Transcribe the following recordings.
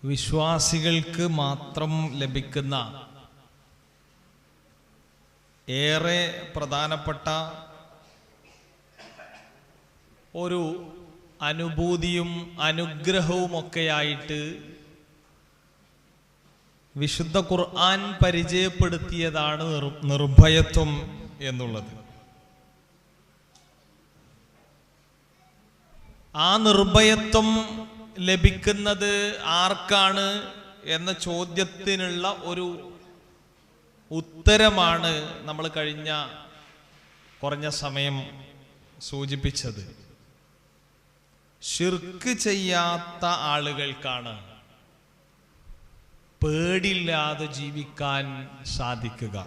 വിശ്വാസികൾക്ക് മാത്രം ലഭിക്കുന്ന ഏറെ പ്രധാനപ്പെട്ട ഒരു അനുഭൂതിയും അനുഗ്രഹവുമൊക്കെയായിട്ട് വിശുദ്ധ ഖുർആൻ പരിചയപ്പെടുത്തിയതാണ് നിർഭയത്വം എന്നുള്ളത്. ആ നിർഭയത്വം ലഭിക്കുന്നത് ആർക്കാണ് എന്ന ചോദ്യത്തിനുള്ള ഒരു ഉത്തരമാണ് നമ്മൾ കുറഞ്ഞ സമയം സൂചിപ്പിച്ചത്. ശിർക്ക് ചെയ്യാത്ത ആളുകൾക്കാണ് പേടിയില്ലാതെ ജീവിക്കാൻ സാധിക്കുക.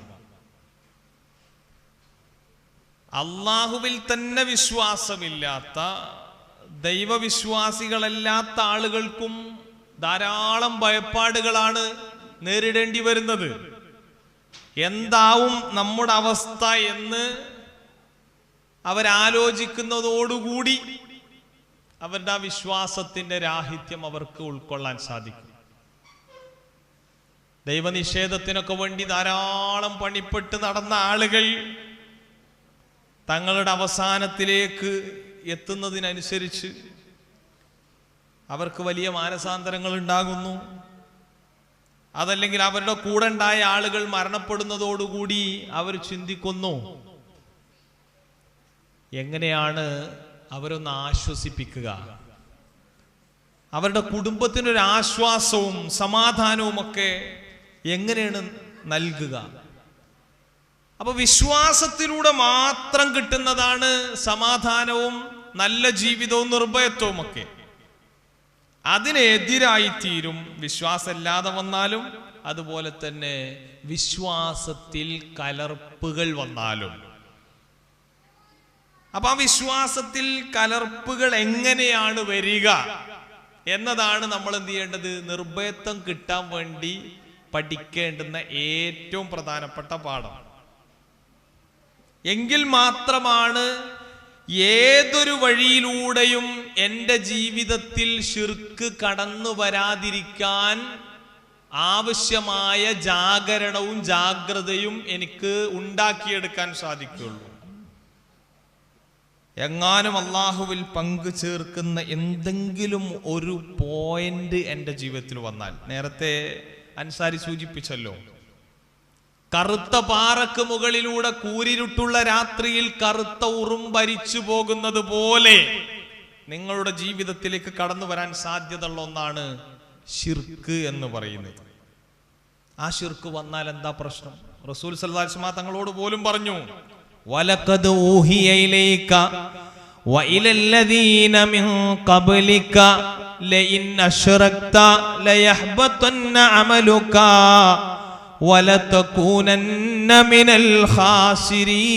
അള്ളാഹുവിൽ തന്നെ വിശ്വാസമില്ലാത്ത ദൈവവിശ്വാസികളല്ലാത്ത ആളുകൾക്കും ധാരാളം ഭയപ്പാടുകളാണ് നേരിടേണ്ടി വരുന്നത്. എന്താവും നമ്മുടെ അവസ്ഥ എന്ന് അവരാലോചിക്കുന്നതോടുകൂടി അവരുടെ ആ വിശ്വാസത്തിന്റെ രാഹിത്യം അവർക്ക് ഉൾക്കൊള്ളാൻ സാധിക്കും. ദൈവനിഷേധത്തിനൊക്കെ വേണ്ടി ധാരാളം പണിപ്പെട്ട് നടന്ന ആളുകൾ തങ്ങളുടെ അവസാനത്തിലേക്ക് എത്തുന്നതിനനുസരിച്ച് അവർക്ക് വലിയ മാനസാന്തരങ്ങൾ ഉണ്ടാകുന്നു. അതല്ലെങ്കിൽ അവരുടെ കൂടെ ഉണ്ടായ ആളുകൾ മരണപ്പെടുന്നതോടുകൂടി അവർ ചിന്തിക്കുന്നു, എങ്ങനെയാണ് അവരൊന്ന് ആശ്വസിപ്പിക്കുക, അവരുടെ കുടുംബത്തിനൊരു ആശ്വാസവും സമാധാനവും ഒക്കെ എങ്ങനെയാണ് നൽകുക. അപ്പൊ വിശ്വാസത്തിലൂടെ മാത്രം കിട്ടുന്നതാണ് സമാധാനവും നല്ല ജീവിതവും നിർഭയത്വവും ഒക്കെ. അതിനെതിരായി തീരും വിശ്വാസമില്ലാതെ വന്നാലും, അതുപോലെ തന്നെ വിശ്വാസത്തിൽ കലർപ്പുകൾ വന്നാലും. അപ്പൊ ആ വിശ്വാസത്തിൽ കലർപ്പുകൾ എങ്ങനെയാണ് വരിക എന്നതാണ് നമ്മൾ എന്ത് ചെയ്യേണ്ടത്, നിർഭയത്വം കിട്ടാൻ വേണ്ടി പഠിക്കേണ്ടുന്ന ഏറ്റവും പ്രധാനപ്പെട്ട പാഠം. എങ്കിൽ മാത്രമാണ് ഏതൊരു വഴിയിലൂടെയും എൻ്റെ ജീവിതത്തിൽ ശിർക്ക് കടന്നു വരാതിരിക്കാൻ ആവശ്യമായ ജാഗരണവും ജാഗ്രതയും എനിക്ക് ഉണ്ടാക്കിയെടുക്കാൻ സാധിക്കുള്ളൂ. എങ്ങാനും അള്ളാഹുവിൽ പങ്കു ചേർക്കുന്ന എന്തെങ്കിലും ഒരു പോയിന്റ് എൻ്റെ ജീവിതത്തിൽ വന്നാൽ, നേരത്തെ അൻസാരി സൂചിപ്പിച്ചല്ലോ, കറുത്ത പാറക്ക് മുകളിലൂടെ കൂരിരുട്ടുള്ള രാത്രിയിൽ കറുത്ത ഉറുമ്പരിച്ചു പോകുന്നത് പോലെ നിങ്ങളുടെ ജീവിതത്തിലേക്ക് കടന്നു വരാൻ സാധ്യതയുള്ള ഒന്നാണ് ശിർക്ക് എന്ന് പറയുന്നത്. ആ ശിർക്ക് വന്നാൽ എന്താ പ്രശ്നം? റസൂൽ സല്ലല്ലാഹു അലൈഹി വസല്ലം തങ്ങളോട് പോലും പറഞ്ഞു, വലഖദ് ഊഹിയ ഇലൈക വഇലല്ലദീന മിൻ ഖബ്ലിക ലഇൻ അശ്റക്ത ലയഹ്ബതന്ന അമലുക വലതകൂനന്ന മിനൽ ഖാസിരീൻ.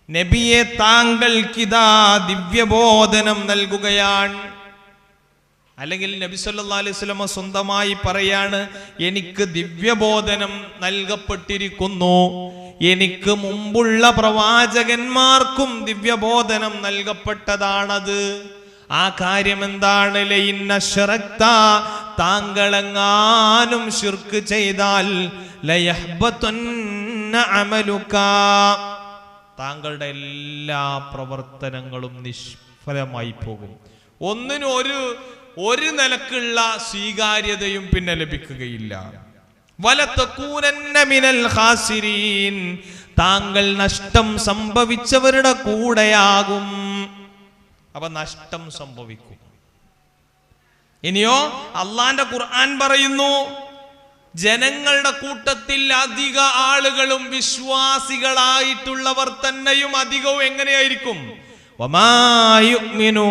നബിയെ, താങ്കൾക്കിതാ ദിവ്യബോധനം നൽകുകയാണ്. അല്ലെങ്കിൽ നബി സല്ലല്ലാഹു അലൈഹി വസല്ലം സ്വന്തമായി പറയാണ്, എനിക്ക് ദിവ്യബോധനം നൽകപ്പെട്ടിരിക്കുന്നു, എനിക്ക് മുമ്പുള്ള പ്രവാചകന്മാർക്കും ദിവ്യബോധനം നൽകപ്പെട്ടതാണത്. ആ കാര്യം എന്താണ്? ലഇൻ അശ്റക്ത, താങ്കളെങ്ങാനും ശിർക്ക് ചെയ്താൽ ലയഹ്ബതന്ന അമലുക, താങ്കളുടെ എല്ലാ പ്രവർത്തനങ്ങളും നിഷ്ഫലമായി പോകും. ഒന്നിനും ഒരു നിലക്കുള്ള സ്വീകാര്യതയും പിന്നെ ലഭിക്കുകയില്ല. വലതകൂനന്ന മിനൽ ഖാസിരീൻ, താങ്കൾ നഷ്ടം സംഭവിച്ചവരുടെ കൂടെയാകും. അപ്പൊ നഷ്ടം സംഭവിക്കും. ഇനിയോ അള്ളാന്റെ ഖുർആൻ പറയുന്നു, ജനങ്ങളുടെ കൂട്ടത്തിൽ അധിക ആളുകളും വിശ്വാസികളായിട്ടുള്ളവർ തന്നെയും അധികവും എങ്ങനെയായിരിക്കും? വമാ യുഅ്മിനു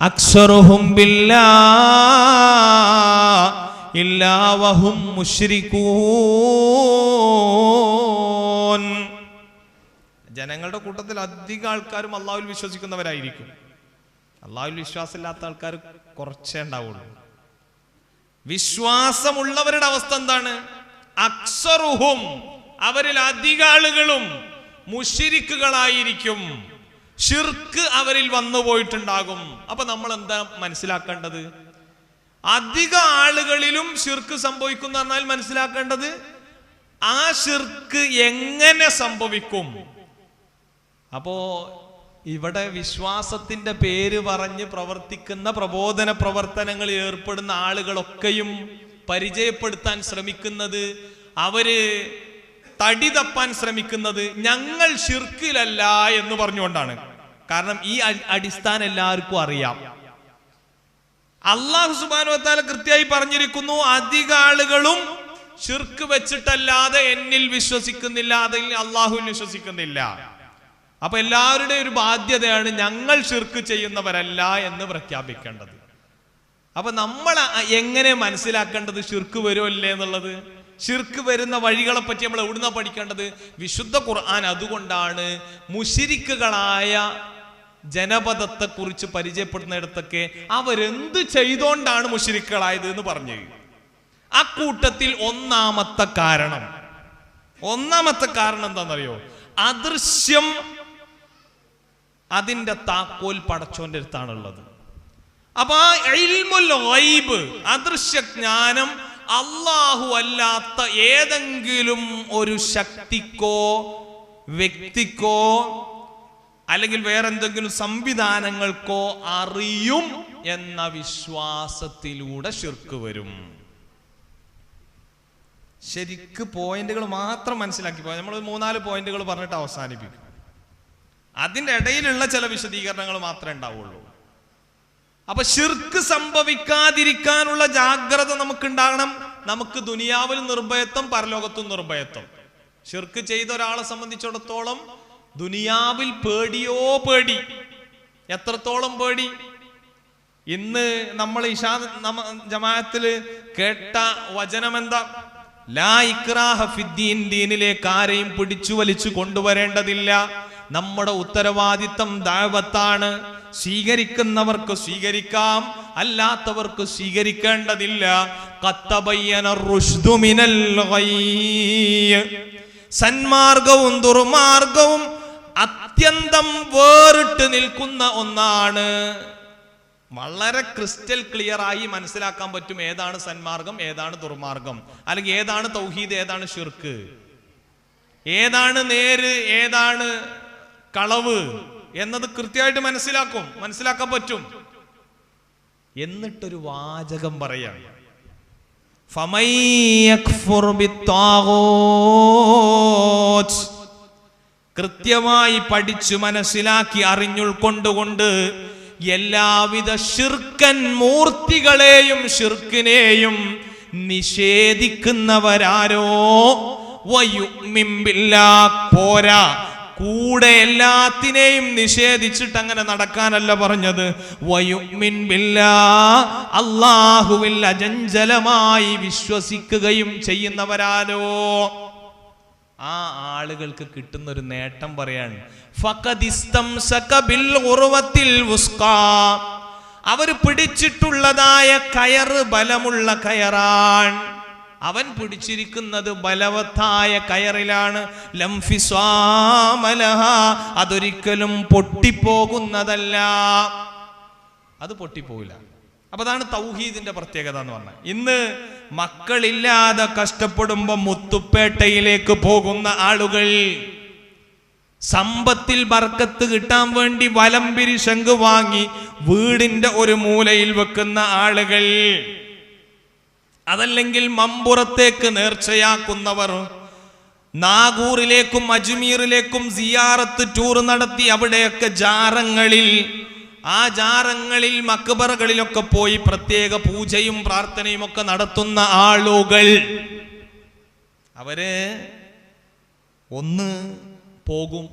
അക്സറുഹും ബില്ലാഹി ഇല്ലാ വഹും മുശ്രികൂൻ. ജനങ്ങളുടെ കൂട്ടത്തിൽ അധിക ആൾക്കാരും അള്ളാഹുവിൽ വിശ്വസിക്കുന്നവരായിരിക്കും. അള്ളാഹുവിൽ വിശ്വാസമില്ലാത്ത ആൾക്കാർ കുറച്ചേ ഉണ്ടാവുള്ളൂ. വിശ്വാസമുള്ളവരുടെ അവസ്ഥ എന്താണ്? അക്സറുഹും, അവരിൽ അധിക ആളുകളും മുശ്രിക്കുകളായിരിക്കും. ഷിർക്ക് അവരിൽ വന്നു പോയിട്ടുണ്ടാകും. അപ്പൊ നമ്മൾ എന്താ മനസ്സിലാക്കേണ്ടത്? അധിക ആളുകളിലും ഷിർക്ക് സംഭവിക്കും എന്ന് പറഞ്ഞാൽ മനസ്സിലാക്കേണ്ടത് ആ ഷിർക്ക് എങ്ങനെ സംഭവിക്കും. അപ്പോ ഇവിടെ വിശ്വാസത്തിന്റെ പേര് പറഞ്ഞ് പ്രവർത്തിക്കുന്ന പ്രബോധന പ്രവർത്തനങ്ങളിൽ ഏർപ്പെടുന്ന ആളുകളൊക്കെയും പരിചയപ്പെടുത്താൻ ശ്രമിക്കുന്നത്, അവര് തടി തപ്പാൻ ശ്രമിക്കുന്നത് ഞങ്ങൾ ഷിർക്കിലല്ല എന്ന് പറഞ്ഞുകൊണ്ടാണ്. കാരണം ഈ അടിസ്ഥാനം എല്ലാവർക്കും അറിയാം. അല്ലാഹു സുബ്ഹാനഹു വ തആല കൃത്യമായി പറഞ്ഞിരിക്കുന്നു, അധിക ആളുകളും ഷിർക്ക് വെച്ചിട്ടല്ലാതെ എന്നിൽ വിശ്വസിക്കുന്നില്ല, അതിൽ അള്ളാഹുവിൽ വിശ്വസിക്കുന്നില്ല. അപ്പൊ എല്ലാവരുടെയും ഒരു ബാധ്യതയാണ് ഞങ്ങൾ ഷിർക്ക് ചെയ്യുന്നവരല്ല എന്ന് പ്രഖ്യാപിക്കേണ്ടത്. അപ്പൊ നമ്മൾ എങ്ങനെ മനസ്സിലാക്കേണ്ടത് ഷിർക്ക് വരുമല്ലേ എന്നുള്ളത്? ഷിർക്ക് വരുന്ന വഴികളെ പറ്റി നമ്മൾ എവിടുന്ന പഠിക്കേണ്ടത്? വിശുദ്ധ ഖുർആൻ അതുകൊണ്ടാണ് മുശ്രിക്കുകളായ ജനപദത്തെ കുറിച്ച് പരിചയപ്പെടുന്നിടത്തൊക്കെ അവരെന്ത് ചെയ്തോണ്ടാണ് മുശ്രിക്കുകളായത് എന്ന് പറഞ്ഞു. ആ കൂട്ടത്തിൽ ഒന്നാമത്തെ കാരണം എന്താണെന്നറിയോ? അദൃശ്യം, അതിന്റെ താക്കോൽ പടച്ചോന്റെ അടുത്താണുള്ളത്. അപ്പൊ ആ ഇൽമുൽ ഗൈബ്, അദൃശ്യ ജ്ഞാനം അല്ലാഹു അല്ലാത്ത ഏതെങ്കിലും ഒരു ശക്തിക്കോ വ്യക്തിക്കോ അല്ലെങ്കിൽ വേറെന്തെങ്കിലും സംവിധാനങ്ങൾക്കോ അറിയും എന്ന വിശ്വാസത്തിലൂടെ ശിർക്ക് വരും. ശരിക്ക് പോയിന്റുകൾ മാത്രം മനസ്സിലാക്കി പോയി. നമ്മൾ 3-4 പോയിന്റുകൾ പറഞ്ഞിട്ട് അവസാനിപ്പിക്കും. അതിൻ്റെ ഇടയിലുള്ള ചില വിശദീകരണങ്ങൾ മാത്രമേ ഉണ്ടാവുള്ളൂ. അപ്പൊ ശിർക്ക് സംഭവിക്കാതിരിക്കാനുള്ള ജാഗ്രത നമുക്കുണ്ടാകണം. നമുക്ക് ദുനിയാവിൽ നിർഭയത്വം, പരലോകത്തും നിർഭയത്വം. ശിർക്ക് ചെയ്ത ഒരാളെ സംബന്ധിച്ചിടത്തോളം ദുനിയാവിൽ പേടിയോ പേടി. എത്രത്തോളം പേടി? ഇന്ന് നമ്മൾ ഇശാ ജമാഅത്തില് കേട്ട വചനം എന്താ? ലാ ഇക്റാഹ ഫിദ്ദീൻ, ദീനിലേക്ക് ആരെയും പിടിച്ചു വലിച്ചു കൊണ്ടുവരേണ്ടതില്ല. നമ്മുടെ ഉത്തരവാദിത്തം ദഅവത്താണ്. സ്വീകരിക്കുന്നവർക്ക് സ്വീകരിക്കാം, അല്ലാത്തവർക്ക് സ്വീകരിക്കേണ്ടതില്ല. ഖത്തബയ്യന റുശ്ദു മിനൽ ഗയ്യ്, സന്മാർഗവും ദുർമാർഗവും അത്യന്തം വേറിട്ട് നിൽക്കുന്ന ഒന്നാണ്. വളരെ ക്രിസ്റ്റൽ ക്ലിയർ ആയി മനസ്സിലാക്കാൻ പറ്റും ഏതാണ് സന്മാർഗം, ഏതാണ് ദുർമാർഗം, അല്ലെങ്കിൽ ഏതാണ് തൗഹീദ്, ഏതാണ് ശിർക്ക്, ഏതാണ് നേര്, ഏതാണ് കളവ് എന്നത് കൃത്യമായിട്ട് മനസ്സിലാക്കാൻ പറ്റും. എന്നിട്ടൊരു വാചകം പറയാണ്, കൃത്യമായി പഠിച്ചു മനസ്സിലാക്കി അറിഞ്ഞുൾക്കൊണ്ടുകൊണ്ട് എല്ലാവിധ ശിർക്കൻ മൂർത്തികളെയും ശിർക്കിനെയും നിഷേധിക്കുന്നവരാരോ വയുമിൻ ബില്ലാഹ്, പോരാ, കൂടെ എല്ലാത്തിനെയും നിഷേധിച്ചിട്ട് അങ്ങനെ നടക്കാനല്ല പറഞ്ഞത്. വയുമിൻ ബില്ലാഹ്, അല്ലാഹുവിൽ അചഞ്ചലമായി വിശ്വസിക്കുകയും ചെയ്യുന്നവരാരോ ആ ആളുകൾക്ക് കിട്ടുന്ന ഒരു നേട്ടം പറയാണ്. ഫഖദിസ്തംസക ബിൽ ഉർവത്തിൽ വുസ്ഖാ, അവർ പിടിച്ചിട്ടുള്ളതായ കയറ് ബലമുള്ള കയറാൻ. അവൻ പിടിച്ചിരിക്കുന്നത് ബലവത്തായ കയറിലാണ്. ലംഫിസ്വാമലഹ, അതൊരിക്കലും പൊട്ടിപ്പോകുന്നതല്ല, അത് പൊട്ടിപ്പോകില്ല. അപ്പൊ അതാണ് തൗഹീദിന്റെ പ്രത്യേകത എന്ന് പറഞ്ഞാൽ. ഇന്ന് മക്കളില്ലാതെ കഷ്ടപ്പെടുമ്പോ മുത്തുപ്പേട്ടയിലേക്ക് പോകുന്ന ആളുകൾ, സമ്പത്തിൽ ബർക്കത്ത് കിട്ടാൻ വേണ്ടി വലംപിരി ശംഖ് വാങ്ങി വീടിന്റെ ഒരു മൂലയിൽ വെക്കുന്ന ആളുകൾ, അതല്ലെങ്കിൽ മമ്പുറത്തേക്ക് നേർച്ചയാക്കുന്നവർ, നാഗൂറിലേക്കും അജ്മീറിലേക്കും സിയാറത്ത് ടൂർ നടത്തി അവിടെയൊക്കെ ജാറങ്ങളിൽ, ആ ജാറങ്ങളിൽ മക്ബറകളിലൊക്കെ പോയി പ്രത്യേക പൂജയും പ്രാർത്ഥനയും ഒക്കെ നടത്തുന്ന ആളുകൾ, അവര് ഒന്ന് പോകും,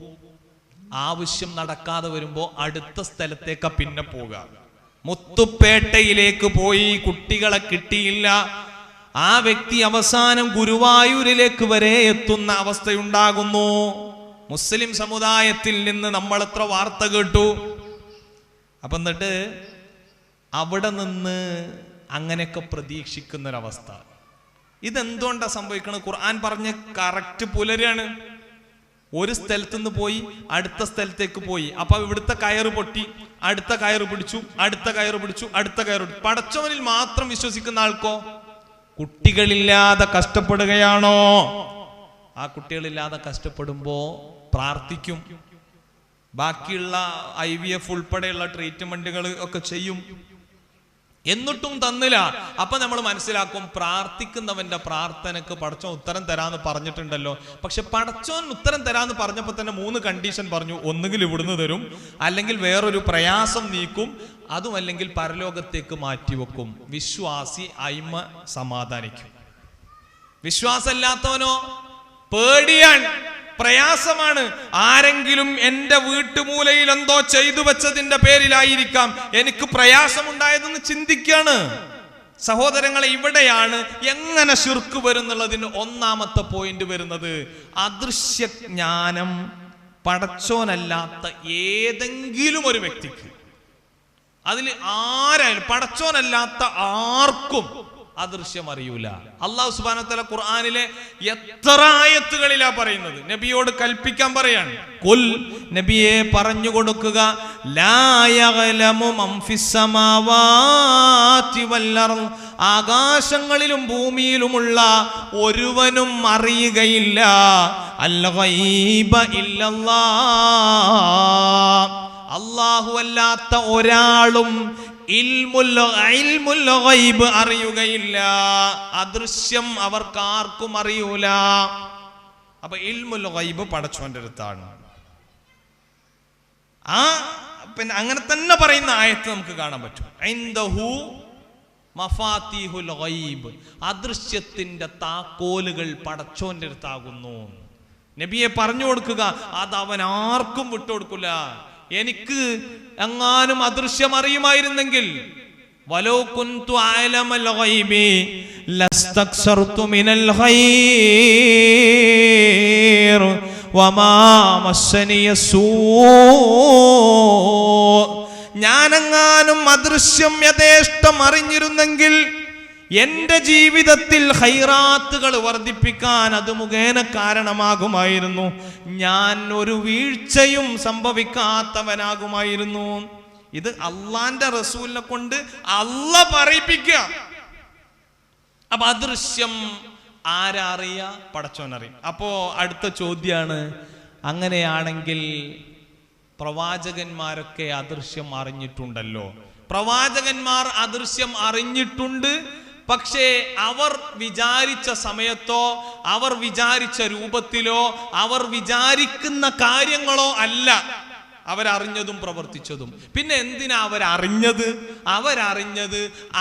ആവശ്യം നടക്കാതെ വരുമ്പോ അടുത്ത സ്ഥലത്തേക്ക് പിന്നെ പോകുക. മുത്തുപ്പേട്ടയിലേക്ക് പോയി കുട്ടികളെ കിട്ടിയില്ല, ആ വ്യക്തി അവസാനം ഗുരുവായൂരിലേക്ക് വരെ എത്തുന്ന അവസ്ഥയുണ്ടാകുന്നു. മുസ്ലിം സമുദായത്തിൽ നിന്ന് നമ്മൾ എത്ര വാർത്ത കേട്ടു. അപ്പൊ എന്നിട്ട് അവിടെ നിന്ന് അങ്ങനെയൊക്കെ പ്രതീക്ഷിക്കുന്നൊരവസ്ഥ. ഇതെന്തുകൊണ്ടാണ് സംഭവിക്കുന്നത്? ഖുർആൻ പറഞ്ഞ് കറക്റ്റ് പുലരാണ്. ഒരു സ്ഥലത്തുനിന്ന് പോയി അടുത്ത സ്ഥലത്തേക്ക് പോയി. അപ്പൊ ഇവിടുത്തെ കയറ് പൊട്ടി, അടുത്ത കയറ് പിടിച്ചു, അടുത്ത കയറ് പിടിച്ചു, അടുത്ത കയറ് പിടിച്ചു. പടച്ചവനിൽ മാത്രം വിശ്വസിക്കുന്ന ആൾക്കോ കുട്ടികളില്ലാതെ കഷ്ടപ്പെടുകയാണോ? ആ കുട്ടികളില്ലാതെ കഷ്ടപ്പെടുമ്പോ പ്രാർത്ഥിക്കും, ബാക്കിയുള്ള IVF ഉൾപ്പെടെയുള്ള ട്രീറ്റ്മെന്റുകൾ ഒക്കെ ചെയ്യും, എന്നിട്ടും തന്നില്ല. അപ്പൊ നമ്മൾ മനസ്സിലാക്കും പ്രാർത്ഥിക്കുന്നവന്റെ പ്രാർത്ഥനക്ക് പടച്ചോൻ ഉത്തരം തരാന്ന് പറഞ്ഞിട്ടുണ്ടല്ലോ. പക്ഷെ പടച്ചോൻ ഉത്തരം തരാന്ന് പറഞ്ഞപ്പോ തന്നെ 3 കണ്ടീഷൻ പറഞ്ഞു. ഒന്നുകിൽ ഇവിടുന്ന് തരും, അല്ലെങ്കിൽ വേറൊരു പ്രയാസം നീക്കും, അതുമല്ലെങ്കിൽ പരലോകത്തേക്ക് മാറ്റിവെക്കും. വിശ്വാസി അയിമ സമാധാനിക്കും. വിശ്വാസമില്ലാത്തവനോ പേടിയാണ്, പ്രയാസമാണ്. ആരെങ്കിലും എന്റെ വീട്ടുമൂലയിൽ എന്തോ ചെയ്തു വെച്ചതിന്റെ പേരിലായിരിക്കാം എനിക്ക് പ്രയാസമുണ്ടായതെന്ന് ചിന്തിക്കാണ്. സഹോദരങ്ങളെ, ഇവിടെയാണ് എങ്ങനെ ശിർക്ക് വരുന്നുള്ളതിന് ഒന്നാമത്തെ പോയിന്റ് വരുന്നത്. അദൃശ്യജ്ഞാനം പടച്ചോനല്ലാത്ത ഏതെങ്കിലും ഒരു വ്യക്തിക്ക്, അതിൽ ആരായാലും പടച്ചോനല്ലാത്ത ആർക്കും അദൃശ്യം അറിയൂല. അല്ലാഹു സുബ്ഹാനഹു വ തആല ഖുർആനിലെ എത്ര ആയത്തുകളിലാ പറയുന്നത്. നബിയോട് കൽപ്പിക്കാൻ പറയാണ്, ഖുൽ, നബിയെ പറഞ്ഞു കൊടുക്കുക, ലാ യഗ്ലമു മൻ ഫിസ് സമാവാതി വൽ അർദ്, ആകാശങ്ങളിലും ഭൂമിയിലുമുള്ള ഒരുവനും അറിയുകയില്ല അൽ ഗൈബ ഇല്ലല്ലാഹ്, അല്ലാഹു അല്ലാത്ത ഒരാളും ഇൽമുൽ ഗൈബ് അറിയുകയില്ല. അദൃശ്യം അവർക്കാർക്കും അറിയൂല. അപ്പൊ ഇൽമുൽ ഗൈബ് പടച്ചോന്റെ അടുത്താണ്. പിന്നെ അങ്ങനെ തന്നെ പറയുന്ന ആയത്ത് നമുക്ക് കാണാൻ പറ്റും. ഇൻദഹു മഫാത്തിഹുൽ ഗൈബ്, അദൃശ്യത്തിന്റെ താക്കോലുകൾ പടച്ചോന്റെ അടുത്താകുന്നു. നബിയെ പറഞ്ഞു കൊടുക്കുക, അത് അവൻ ആർക്കും വിട്ടുകൊടുക്കില്ല. എനിക്ക് എങ്ങാനും അദൃശ്യം അറിയുമായിരുന്നെങ്കിൽ വലോ കുന്തു അഅലമൽ ഗൈബി ലസ്തക്സർതു മിനൽ ഖൈർ വമാ മസ്സനിയസൂ, ഞാനെങ്ങാനും അദൃശ്യം യഥേഷ്ടം അറിഞ്ഞിരുന്നെങ്കിൽ എന്റെ ജീവിതത്തിൽ ഖൈറാത്തുകൾ വർദ്ധിപ്പിക്കാൻ അത് മുഖേന കാരണമാകുമായിരുന്നു. ഞാൻ ഒരു വീഴ്ചയും സംഭവിക്കാത്തവനാകുമായിരുന്നു. ഇത് അള്ളാന്റെ റസൂലിനെ കൊണ്ട് അള്ളാഹ് പറയിപ്പിക്കുക. അപ്പൊ അദൃശ്യം ആരറിയ? പടച്ചോനറിയും. അപ്പോ അടുത്ത ചോദ്യാണ്, അങ്ങനെയാണെങ്കിൽ പ്രവാചകന്മാരൊക്കെ അദൃശ്യം അറിഞ്ഞിട്ടുണ്ടല്ലോ. പ്രവാചകന്മാർ അദൃശ്യം അറിഞ്ഞിട്ടുണ്ട്, പക്ഷേ അവർ വിചാരിച്ച സമയത്തോ അവർ വിചാരിച്ച രൂപത്തിലോ അവർ വിചാരിക്കുന്ന കാര്യങ്ങളോ അല്ല അവരറിഞ്ഞതും പ്രവർത്തിച്ചതും. പിന്നെ എന്തിനാ അവരറിഞ്ഞത്?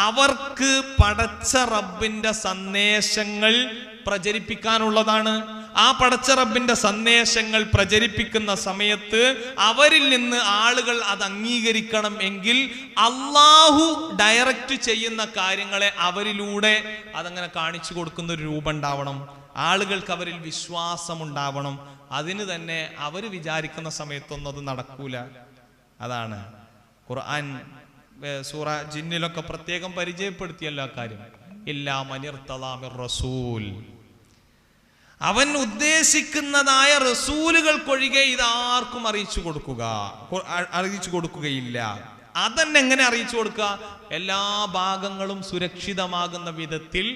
അവർക്ക് പടച്ച റബ്ബിന്റെ സന്ദേശങ്ങൾ പ്രചരിപ്പിക്കാനുള്ളതാണ്. ആ പടച്ച റബ്ബിന്റെ സന്ദേശങ്ങൾ പ്രചരിപ്പിക്കുന്ന സമയത്ത് അവരിൽ നിന്ന് ആളുകൾ അത് അംഗീകരിക്കണം എങ്കിൽ അള്ളാഹു ഡയറക്റ്റ് ചെയ്യുന്ന കാര്യങ്ങളെ അവരിലൂടെ അതങ്ങനെ കാണിച്ചു കൊടുക്കുന്ന ഒരു രൂപം ഉണ്ടാവണം. ആളുകൾക്ക് അവരിൽ വിശ്വാസം ഉണ്ടാവണം. അതിന് തന്നെ അവർ വിചാരിക്കുന്ന സമയത്തൊന്നും അത് നടക്കൂല. അതാണ് ഖുർആൻ സൂറ ജിന്നിലൊക്കെ പ്രത്യേകം പരിചയപ്പെടുത്തിയല്ലോ ആ കാര്യം. ഇല്ലാ മനിർതളാ മിർ റസൂൽ, അവൻ ഉദ്ദേശിക്കുന്നതായ റസൂലുകൾക്കൊഴികെ ഇതാർക്കും അറിയിച്ചു കൊടുക്കുകയില്ല. അതന്നെ എങ്ങനെ അറിയിച്ചു കൊടുക്കുക? എല്ലാ ഭാഗങ്ങളും സുരക്ഷിതമാകുന്ന വിധത്തിൽ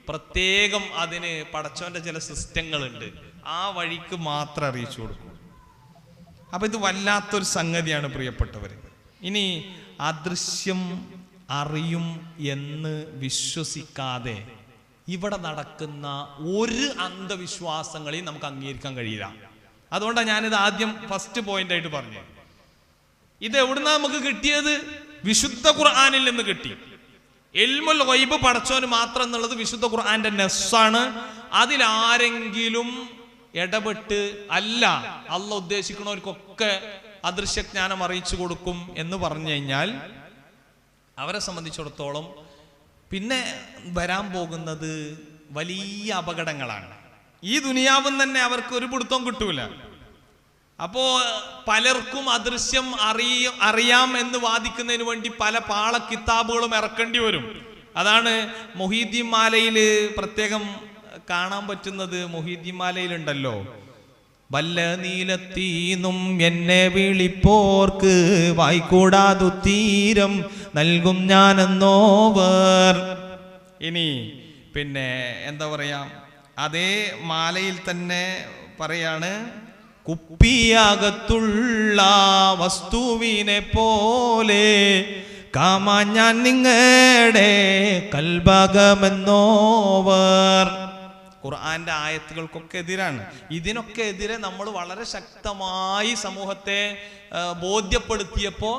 പ്രത്യേകം അതിന് പടച്ചോന്റെ ചില സിസ്റ്റങ്ങളുണ്ട്. ആ വഴിക്ക് മാത്രം അറിയിച്ചു കൊടുക്കും. അപ്പൊ ഇത് വല്ലാത്തൊരു സംഗതിയാണ് പ്രിയപ്പെട്ടവര്. ഇനി അദൃശ്യം അറിയും എന്ന് വിശ്വസിക്കാതെ ഇവിടെ നടക്കുന്ന ഒരു അന്ധവിശ്വാസങ്ങളെയും നമുക്ക് അംഗീകരിക്കാൻ കഴിയില്ല. അതുകൊണ്ടാണ് ഞാനിത് ആദ്യം ഫസ്റ്റ് പോയിന്റ് ആയിട്ട് പറഞ്ഞു. ഇത് എവിടുന്നാ നമുക്ക് കിട്ടിയത്? വിശുദ്ധ ഖുർആനിൽ നിന്ന് കിട്ടി. ഇൽമുൽ ഗൈബ് പടച്ചോന് മാത്രം എന്നുള്ളത് വിശുദ്ധ ഖുർആന്റെ നസ്സാണ്. അതിലാരെങ്കിലും ഇടപെട്ട് അല്ല അള്ളാഹ് ഉദ്ദേശിക്കുന്നവർക്കൊക്കെ അദൃശ്യജ്ഞാനം അറിയിച്ചു കൊടുക്കും എന്ന് പറഞ്ഞു കഴിഞ്ഞാൽ അവരെ സംബന്ധിച്ചിടത്തോളം പിന്നെ വരാൻ പോകുന്നത് വലിയ അപകടങ്ങളാണ്. ഈ ദുനിയാവും തന്നെ അവർക്ക് ഒരു പിടുത്തവും കിട്ടൂല. അപ്പോ പലർക്കും അദൃശ്യം അറിയാം എന്ന് വാദിക്കുന്നതിന് വേണ്ടി പല പാള കിതാബുകളും ഇറക്കേണ്ടി വരും. അതാണ് മുഹീദ്ദീൻ മാലയിൽ പ്രത്യേകം കാണാൻ പറ്റുന്നത്. മുഹീദ്ദീൻ മാലയിലുണ്ടല്ലോ, വല്ല നീലത്തീന്നും എന്നെ വിളിപ്പോർക്ക് വായിക്കൂടാതു തീരം നൽകും ഞാനെന്നോവർ. ഇനി പിന്നെ എന്താ പറയാ, അതേ മാലയിൽ തന്നെ പറയാണ്, കുപ്പിയകത്തുള്ള വസ്തുവിനെ പോലെ കാമാ ഞാൻ നിങ്ങളുടെ കൽബകമെന്നോവർ. ഖുർആന്റെ ആയത്തുകൾക്കൊക്കെ എതിരാണ്. ഇതിനൊക്കെ എതിരെ നമ്മൾ വളരെ ശക്തമായി സമൂഹത്തെ ബോധ്യപ്പെടുത്തിയപ്പോ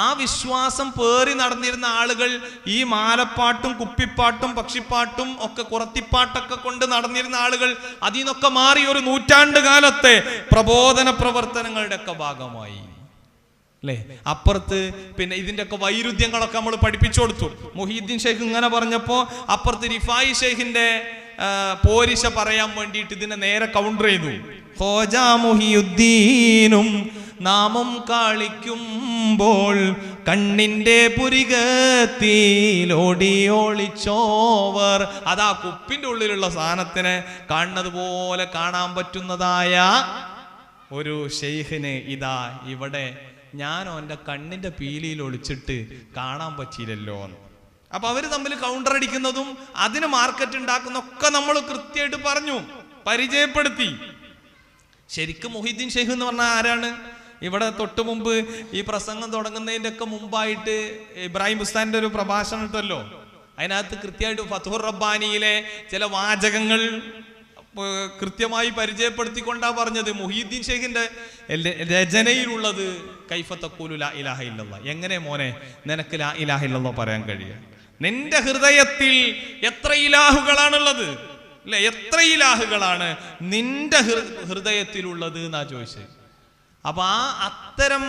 ആ വിശ്വാസം പേറി നടന്നിരുന്ന ആളുകൾ ഈ മാലപ്പാട്ടും കുപ്പിപ്പാട്ടും പക്ഷിപ്പാട്ടും ഒക്കെ കുറത്തിപ്പാട്ടൊക്കെ കൊണ്ട് നടന്നിരുന്ന ആളുകൾ അതിൽ നിന്നൊക്കെ മാറി ഒരു നൂറ്റാണ്ട് കാലത്തെ പ്രബോധന പ്രവർത്തനങ്ങളുടെ ഒക്കെ ഭാഗമായി അല്ലേ. അപ്പുറത്ത് പിന്നെ ഇതിന്റെ ഒക്കെ വൈരുദ്ധ്യങ്ങളൊക്കെ നമ്മൾ പഠിപ്പിച്ചു കൊടുത്തു. മുഹീദ്ദീൻ ഷെയ്ഖ് ഇങ്ങനെ പറഞ്ഞപ്പോ അപ്പുറത്ത് റിഫായി ഷെയ്ഖിന്റെ പോരിശ പറയാൻ വേണ്ടിയിട്ട് ഇതിനെ നേരെ കൗണ്ടർ ചെയ്തു. ഖോജാ മുഹിയുദ്ദീനും നാമം കളിക്കുമ്പോൾ കണ്ണിന്റെ പുരികത്തിലോടിയോളിച്ചോവർ. അതാ കുപ്പിന്റെ ഉള്ളിലുള്ള സാധനത്തിനെ കാണുന്നത് പോലെ കാണാൻ പറ്റുന്നതായ ഒരു ഷെയ്ഖിന് ഇതാ ഇവിടെ ഞാൻ അവന്റെ കണ്ണിന്റെ പീലിയിൽ ഒളിച്ചിട്ട് കാണാൻ പറ്റിയില്ലല്ലോ എന്ന്. അപ്പൊ അവര് തമ്മിൽ കൗണ്ടർ അടിക്കുന്നതും അതിന് മാർക്കറ്റ് ഉണ്ടാക്കുന്നൊക്കെ നമ്മൾ കൃത്യമായിട്ട് പറഞ്ഞു, പരിചയപ്പെടുത്തി. ശരിക്കും മുഹീദ്ദീൻ ഷെയ്ഖ് എന്ന് പറഞ്ഞാൽ ആരാണ്? ഇവിടെ തൊട്ട് മുമ്പ് ഈ പ്രസംഗം തുടങ്ങുന്നതിന്റെ ഒക്കെ മുമ്പായിട്ട് ഇബ്രാഹിം ബുസ്താന്റെ ഒരു പ്രഭാഷണം ഇട്ടല്ലോ. അതിനകത്ത് കൃത്യമായിട്ട് ഫത്ഹുർ റബ്ബാനിയിലെ ചില വാചകങ്ങൾ കൃത്യമായി പരിചയപ്പെടുത്തിക്കൊണ്ടാ പറഞ്ഞത്. മുഹീദ്ദീൻ ഷെയ്ഖിന്റെ രചനയിലുള്ളത് കൈഫ തഖൂലു ലാ ഇലാഹ ഇല്ലല്ലാഹ്, എങ്ങനെ മോനെ നിനക്ക് ലാ ഇലാഹ ഇല്ലല്ലാഹ് പറയാൻ കഴിയുക? നിന്റെ ഹൃദയത്തിൽ എത്ര ഇലാഹുകളാണുള്ളത് അല്ലെ? എത്ര ഇലാഹുകളാണ് നിന്റെ ഹൃദയത്തിലുള്ളത് എന്നാ ചോദിച്ചത്. അപ്പൊ അത്തരം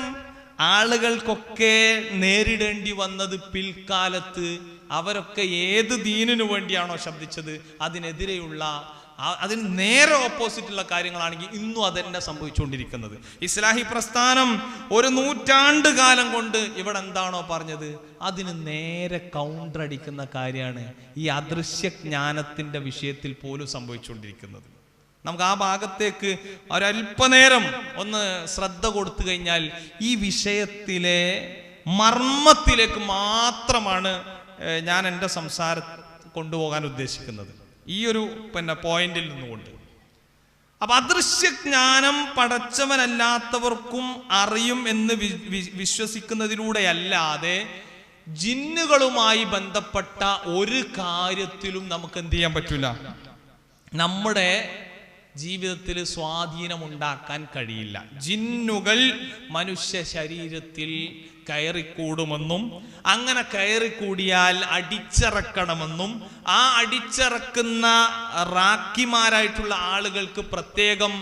ആളുകൾക്കൊക്കെ നേരിടേണ്ടി വന്നത് പിൽക്കാലത്ത് അവരൊക്കെ ഏത് ദീനിനു വേണ്ടിയാണോ ശബ്ദിച്ചത് അതിനെതിരെയുള്ള അതിന് നേരെ ഓപ്പോസിറ്റുള്ള കാര്യങ്ങളാണെങ്കിൽ ഇന്നും അതെന്നെ സംഭവിച്ചുകൊണ്ടിരിക്കുന്നത്. ഇസ്ലാഹി പ്രസ്ഥാനം ഒരു നൂറ്റാണ്ട് കാലം കൊണ്ട് ഇവിടെ എന്താണോ പറഞ്ഞത് അതിന് നേരെ കൗണ്ടർ അടിക്കുന്ന കാര്യമാണ് ഈ അദൃശ്യ ജ്ഞാനത്തിന്റെ വിഷയത്തിൽ പോലും സംഭവിച്ചുകൊണ്ടിരിക്കുന്നത്. നമുക്ക് ആ ഭാഗത്തേക്ക് ഒരല്പനേരം ഒന്ന് ശ്രദ്ധ കൊടുത്തു കഴിഞ്ഞാൽ ഈ വിഷയത്തിലെ മർമ്മത്തിലേക്ക് മാത്രമാണ് ഞാൻ എൻ്റെ സംസാരം കൊണ്ടുപോകാൻ ഉദ്ദേശിക്കുന്നത്, ഈ ഒരു പോയിന്റിൽ നിന്നുകൊണ്ട്. അപ്പൊ അദൃശ്യജ്ഞാനം പടച്ചവനല്ലാത്തവർക്കും അറിയും എന്ന് വിശ്വസിക്കുന്നതിലൂടെയല്ലാതെ ജിന്നുകളുമായി ബന്ധപ്പെട്ട ഒരു കാര്യത്തിലും നമുക്ക് എന്ത് ചെയ്യാൻ പറ്റൂല, നമ്മുടെ ജീവിതത്തിൽ സ്വാധീനമുണ്ടാക്കാൻ കഴിയില്ല. ജിന്നുകൾ മനുഷ്യ ശരീരത്തിൽ കയറിക്കൂടുമെന്നും അങ്ങനെ കയറിക്കൂടിയാൽ അടിച്ചിറക്കണമെന്നും ആ അടിച്ചിറക്കുന്ന റാക്കിമാരായിട്ടുള്ള ആളുകൾക്ക് പ്രത്യേകം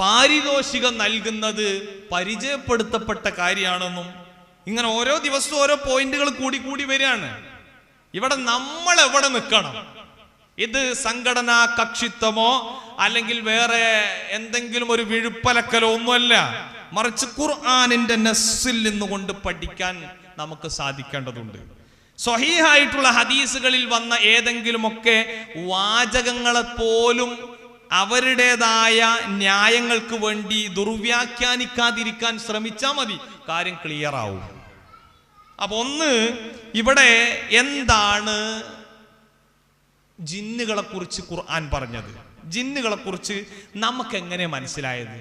പാരിതോഷികം നൽകുന്നത് പരിചയപ്പെടുത്തപ്പെട്ട കാര്യമാണെന്നും ഇങ്ങനെ ഓരോ ദിവസവും ഓരോ പോയിന്റുകൾ കൂടി കൂടി വരികയാണ്. ഇവിടെ നമ്മൾ എവിടെ നിൽക്കണം? ഇത് സംഘടനാ കക്ഷിത്വമോ അല്ലെങ്കിൽ വേറെ എന്തെങ്കിലും ഒരു വിഴുപ്പലക്കലോ ഒന്നുമല്ല, മറിച്ച് ഖുർആനിന്റെ നസ്സിൽ നിന്നുകൊണ്ട് പഠിക്കാൻ നമുക്ക് സാധിക്കേണ്ടതുണ്ട്. സ്വഹീഹായിട്ടുള്ള ഹദീസുകളിൽ വന്ന ഏതെങ്കിലുമൊക്കെ വാചകങ്ങളെ പോലും അവരുടേതായ ന്യായങ്ങൾക്ക് വേണ്ടി ദുർവ്യാഖ്യാനിക്കാതിരിക്കാൻ ശ്രമിച്ചാൽ മതി, കാര്യം ക്ലിയർ ആവും. അപ്പൊ ഒന്ന്, ഇവിടെ എന്താണ് ജിന്നുകളെ കുറിച്ച് ഖുർആൻ പറഞ്ഞത്? ജിന്നുകളെ കുറിച്ച് നമുക്ക് എങ്ങനെ മനസ്സിലായത്?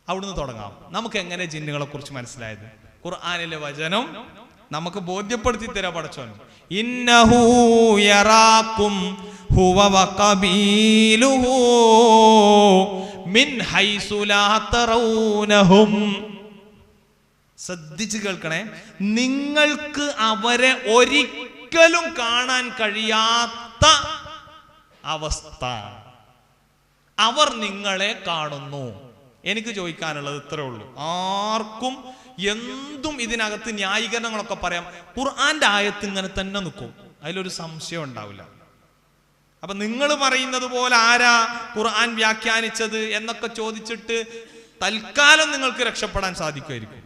അവിടുന്ന് തുടങ്ങാം. നമുക്ക് എങ്ങനെ ജിന്നുകളെ കുറിച്ച് മനസ്സിലായത്? ഖുർആനിലെ വചനം നമുക്ക് ബോധ്യപ്പെടുത്തി തരാ പടച്ചോൻ. ഇന്നഹു യറാക്കും ഹുവ വഖബീലുഹു മിൻ ഹൈസു ലാ തറൗനഹും. ശ്രദ്ധിച്ച് കേൾക്കണേ, നിങ്ങൾക്ക് അവരെ ഒരിക്കലും കാണാൻ കഴിയാത്ത അവസ്ഥ, അവർ നിങ്ങളെ കാണുന്നു. എനിക്ക് ചോദിക്കാനുള്ളത് ഇത്രേ ഉള്ളൂ. ആർക്കും എന്തും ഇതിനകത്ത് ന്യായീകരണങ്ങളൊക്കെ പറയാം. ഖുർആന്റെ ആയത്ത് ഇങ്ങനെ തന്നെ നിൽക്കും, അതിലൊരു സംശയം ഉണ്ടാവില്ല. അപ്പൊ നിങ്ങൾ പറയുന്നത് പോലെ ആരാ ഖുർആൻ വ്യാഖ്യാനിച്ചത് എന്നൊക്കെ ചോദിച്ചിട്ട് തൽക്കാലം നിങ്ങൾക്ക് രക്ഷപ്പെടാൻ സാധിക്കുമായിരിക്കും.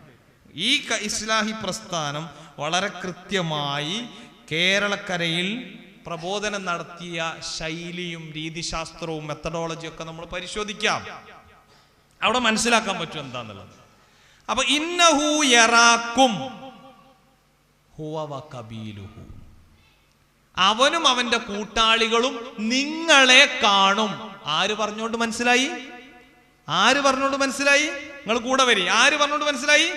ഈ ഇസ്ലാഹി പ്രസ്ഥാനം വളരെ കൃത്യമായി കേരളക്കരയിൽ പ്രബോധനം നടത്തിയ ശൈലിയും രീതിശാസ്ത്രവും മെത്തഡോളജിയും ഒക്കെ നമ്മൾ പരിശോധിക്കാം. അവിടെ മനസ്സിലാക്കാൻ പറ്റും എന്താന്നുള്ളത്. അപ്പൊ ഇന്നഹു യറാക്കും ഹുവ വഖബീലുഹു, അവനും അവന്റെ കൂട്ടാളികളും നിങ്ങളെ കാണും. ആര് പറഞ്ഞോണ്ട് മനസ്സിലായി? ആര് പറഞ്ഞോണ്ട് മനസ്സിലായി? നിങ്ങൾ കൂടെ വരി. ആര് പറഞ്ഞോണ്ട് മനസ്സിലായി?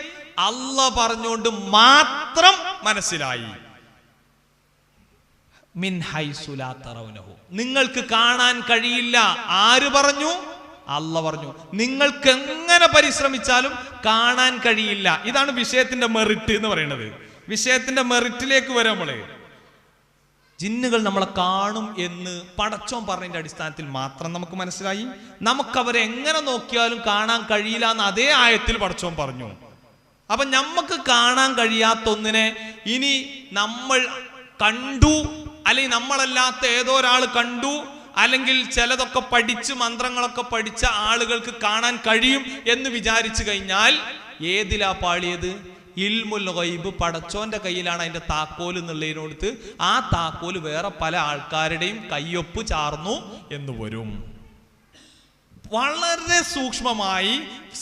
അല്ലാഹ് പറഞ്ഞോണ്ട് മാത്രം മനസ്സിലായി. മിൻ ഹൈസു ലാ തറൗനഹു, നിങ്ങൾക്ക് കാണാൻ കഴിയില്ല. ആര് പറഞ്ഞു? അല്ലാഹ് പറഞ്ഞു. നിങ്ങൾക്ക് എങ്ങനെ പരിശ്രമിച്ചാലും കാണാൻ കഴിയില്ല. ഇതാണ് വിഷയത്തിന്റെ മെറിറ്റ് എന്ന് പറയുന്നത്. വിഷയത്തിന്റെ മെറിറ്റിലേക്ക് വരാം. നമ്മള് ജിന്നുകൾ നമ്മളെ കാണും എന്ന് പടച്ചോൻ പറഞ്ഞതിന്റെ അടിസ്ഥാനത്തിൽ മാത്രം നമുക്ക് മനസ്സിലായി. നമുക്കവരെ എങ്ങനെ നോക്കിയാലും കാണാൻ കഴിയില്ല എന്ന് അതേ ആയത്തിൽ പടച്ചോൻ പറഞ്ഞു. അപ്പൊ നമുക്ക് കാണാൻ കഴിയാത്ത ഒന്നിനെ ഇനി നമ്മൾ കണ്ടു, അല്ലെങ്കിൽ നമ്മളല്ലാത്ത ഏതോ ഒരാൾ കണ്ടു, അല്ലെങ്കിൽ ചിലതൊക്കെ പഠിച്ച് മന്ത്രങ്ങളൊക്കെ പഠിച്ച ആളുകൾക്ക് കാണാൻ കഴിയും എന്ന് വിചാരിച്ചു കഴിഞ്ഞാൽ ഏതിലാ പാളിയത്? ഇൽമുൽ ഗൈബ് പടച്ചോന്റെ കയ്യിലാണ് അതിന്റെ താക്കോല് എന്നുള്ളതിനോടുത്ത് ആ താക്കോല് വേറെ പല ആൾക്കാരുടെയും കയ്യൊപ്പ് ചാർന്നു എന്ന് വരും. വളരെ സൂക്ഷ്മമായി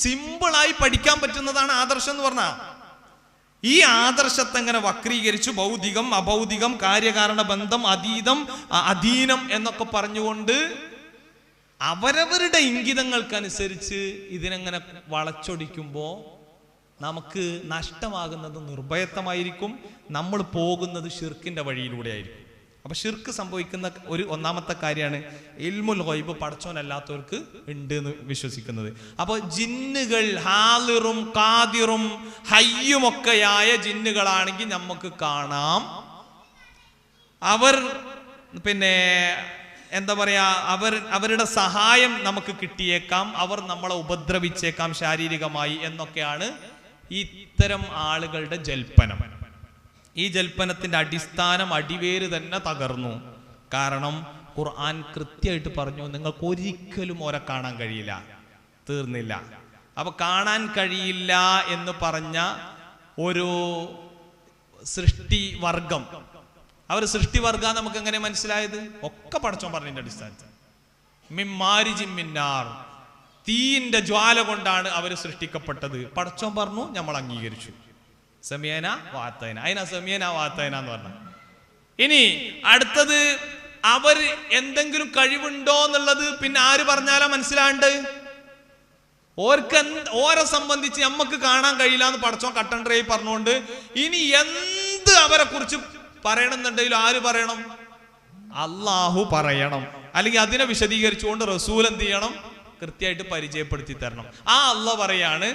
സിമ്പിളായി പഠിക്കാൻ പറ്റുന്നതാണ് ആദർശം എന്ന് പറഞ്ഞാൽ. ഈ ആദർശത്തെ എങ്ങനെ വക്രീകരിച്ചു ഭൗതികം അഭൗതികം കാര്യകാരണ ബന്ധം അതീതം അധീനം എന്നൊക്കെ പറഞ്ഞുകൊണ്ട് അവരവരുടെ ഇംഗിതങ്ങൾക്കനുസരിച്ച് ഇതിനെങ്ങനെ വളച്ചൊടിക്കുമ്പോ നമുക്ക് നഷ്ടമാകുന്നത് നിർഭയത്വമായിരിക്കും. നമ്മൾ പോകുന്നത് ഷിർക്കിന്റെ വഴിയിലൂടെ ആയിരിക്കും. അപ്പൊ ഷിർക്ക് സംഭവിക്കുന്ന ഒരു ഒന്നാമത്തെ കാര്യമാണ് ഇൽമുൽ ഗൈബ് പടച്ചോനല്ലാത്തവർക്ക് ഉണ്ട് എന്ന് വിശ്വസിക്കുന്നത്. അപ്പൊ ജിന്നുകൾ ഹാലിറും കാദിറും ഹയ്യുമൊക്കെയായ ജിന്നുകളാണെങ്കിൽ നമുക്ക് കാണാം. അവർ എന്താ പറയാ, അവരുടെ സഹായം നമുക്ക് കിട്ടിയേക്കാം, അവർ നമ്മളെ ഉപദ്രവിച്ചേക്കാം ശാരീരികമായി എന്നൊക്കെയാണ് ഇത്തരം ആളുകളുടെ ജൽപ്പനം. ഈ ജൽപ്പനത്തിന്റെ അടിസ്ഥാനം അടിവേര് തന്നെ തകർന്നു. കാരണം ഖുർആൻ കൃത്യമായിട്ട് പറഞ്ഞു നിങ്ങൾക്ക് ഒരിക്കലും ഓരെ കാണാൻ കഴിയില്ല. തീർന്നില്ല. അപ്പൊ കാണാൻ കഴിയില്ല എന്ന് പറഞ്ഞ ഒരു സൃഷ്ടിവർഗം, അവർ സൃഷ്ടിവർഗ നമുക്ക് എങ്ങനെ മനസ്സിലായത്? ഒക്കെ പടച്ചോൻ പറഞ്ഞതിന്റെ അടിസ്ഥാനത്തിൽ. മിമ്മാരിജിൻ മിന്നാർ, തീയിന്റെ ജ്വാല കൊണ്ടാണ് അവർ സൃഷ്ടിക്കപ്പെട്ടത്. പടച്ചോൻ പറഞ്ഞു, നമ്മൾ അംഗീകരിച്ചു. സമീഅന വഅതഅന. അതിനാ സമീഅന വഅതഅന എന്ന് പറഞ്ഞ. ഇനി അടുത്തത്, അവർ എന്തെങ്കിലും കഴിവുണ്ടോ എന്നുള്ളത് പിന്നെ ആര് പറഞ്ഞാലാ മനസ്സിലാണ്ട്? ഓരെ സംബന്ധിച്ച് നമുക്ക് കാണാൻ കഴിയില്ല എന്ന് പടച്ചോൻ കട്ടൻട്രേ പറഞ്ഞുകൊണ്ട് ഇനി എന്ത് അവരെ കുറിച്ച് പറയണമെന്നുണ്ടെങ്കിലും ആര് പറയണം? അള്ളാഹു പറയണം. അല്ലെങ്കിൽ അതിനെ വിശദീകരിച്ചുകൊണ്ട് റസൂൽ എന്ത് ചെയ്യണം? കൃത്യമായിട്ട് പരിചയപ്പെടുത്തി തരണം. ആ അള്ളാഹ് പറയാണ്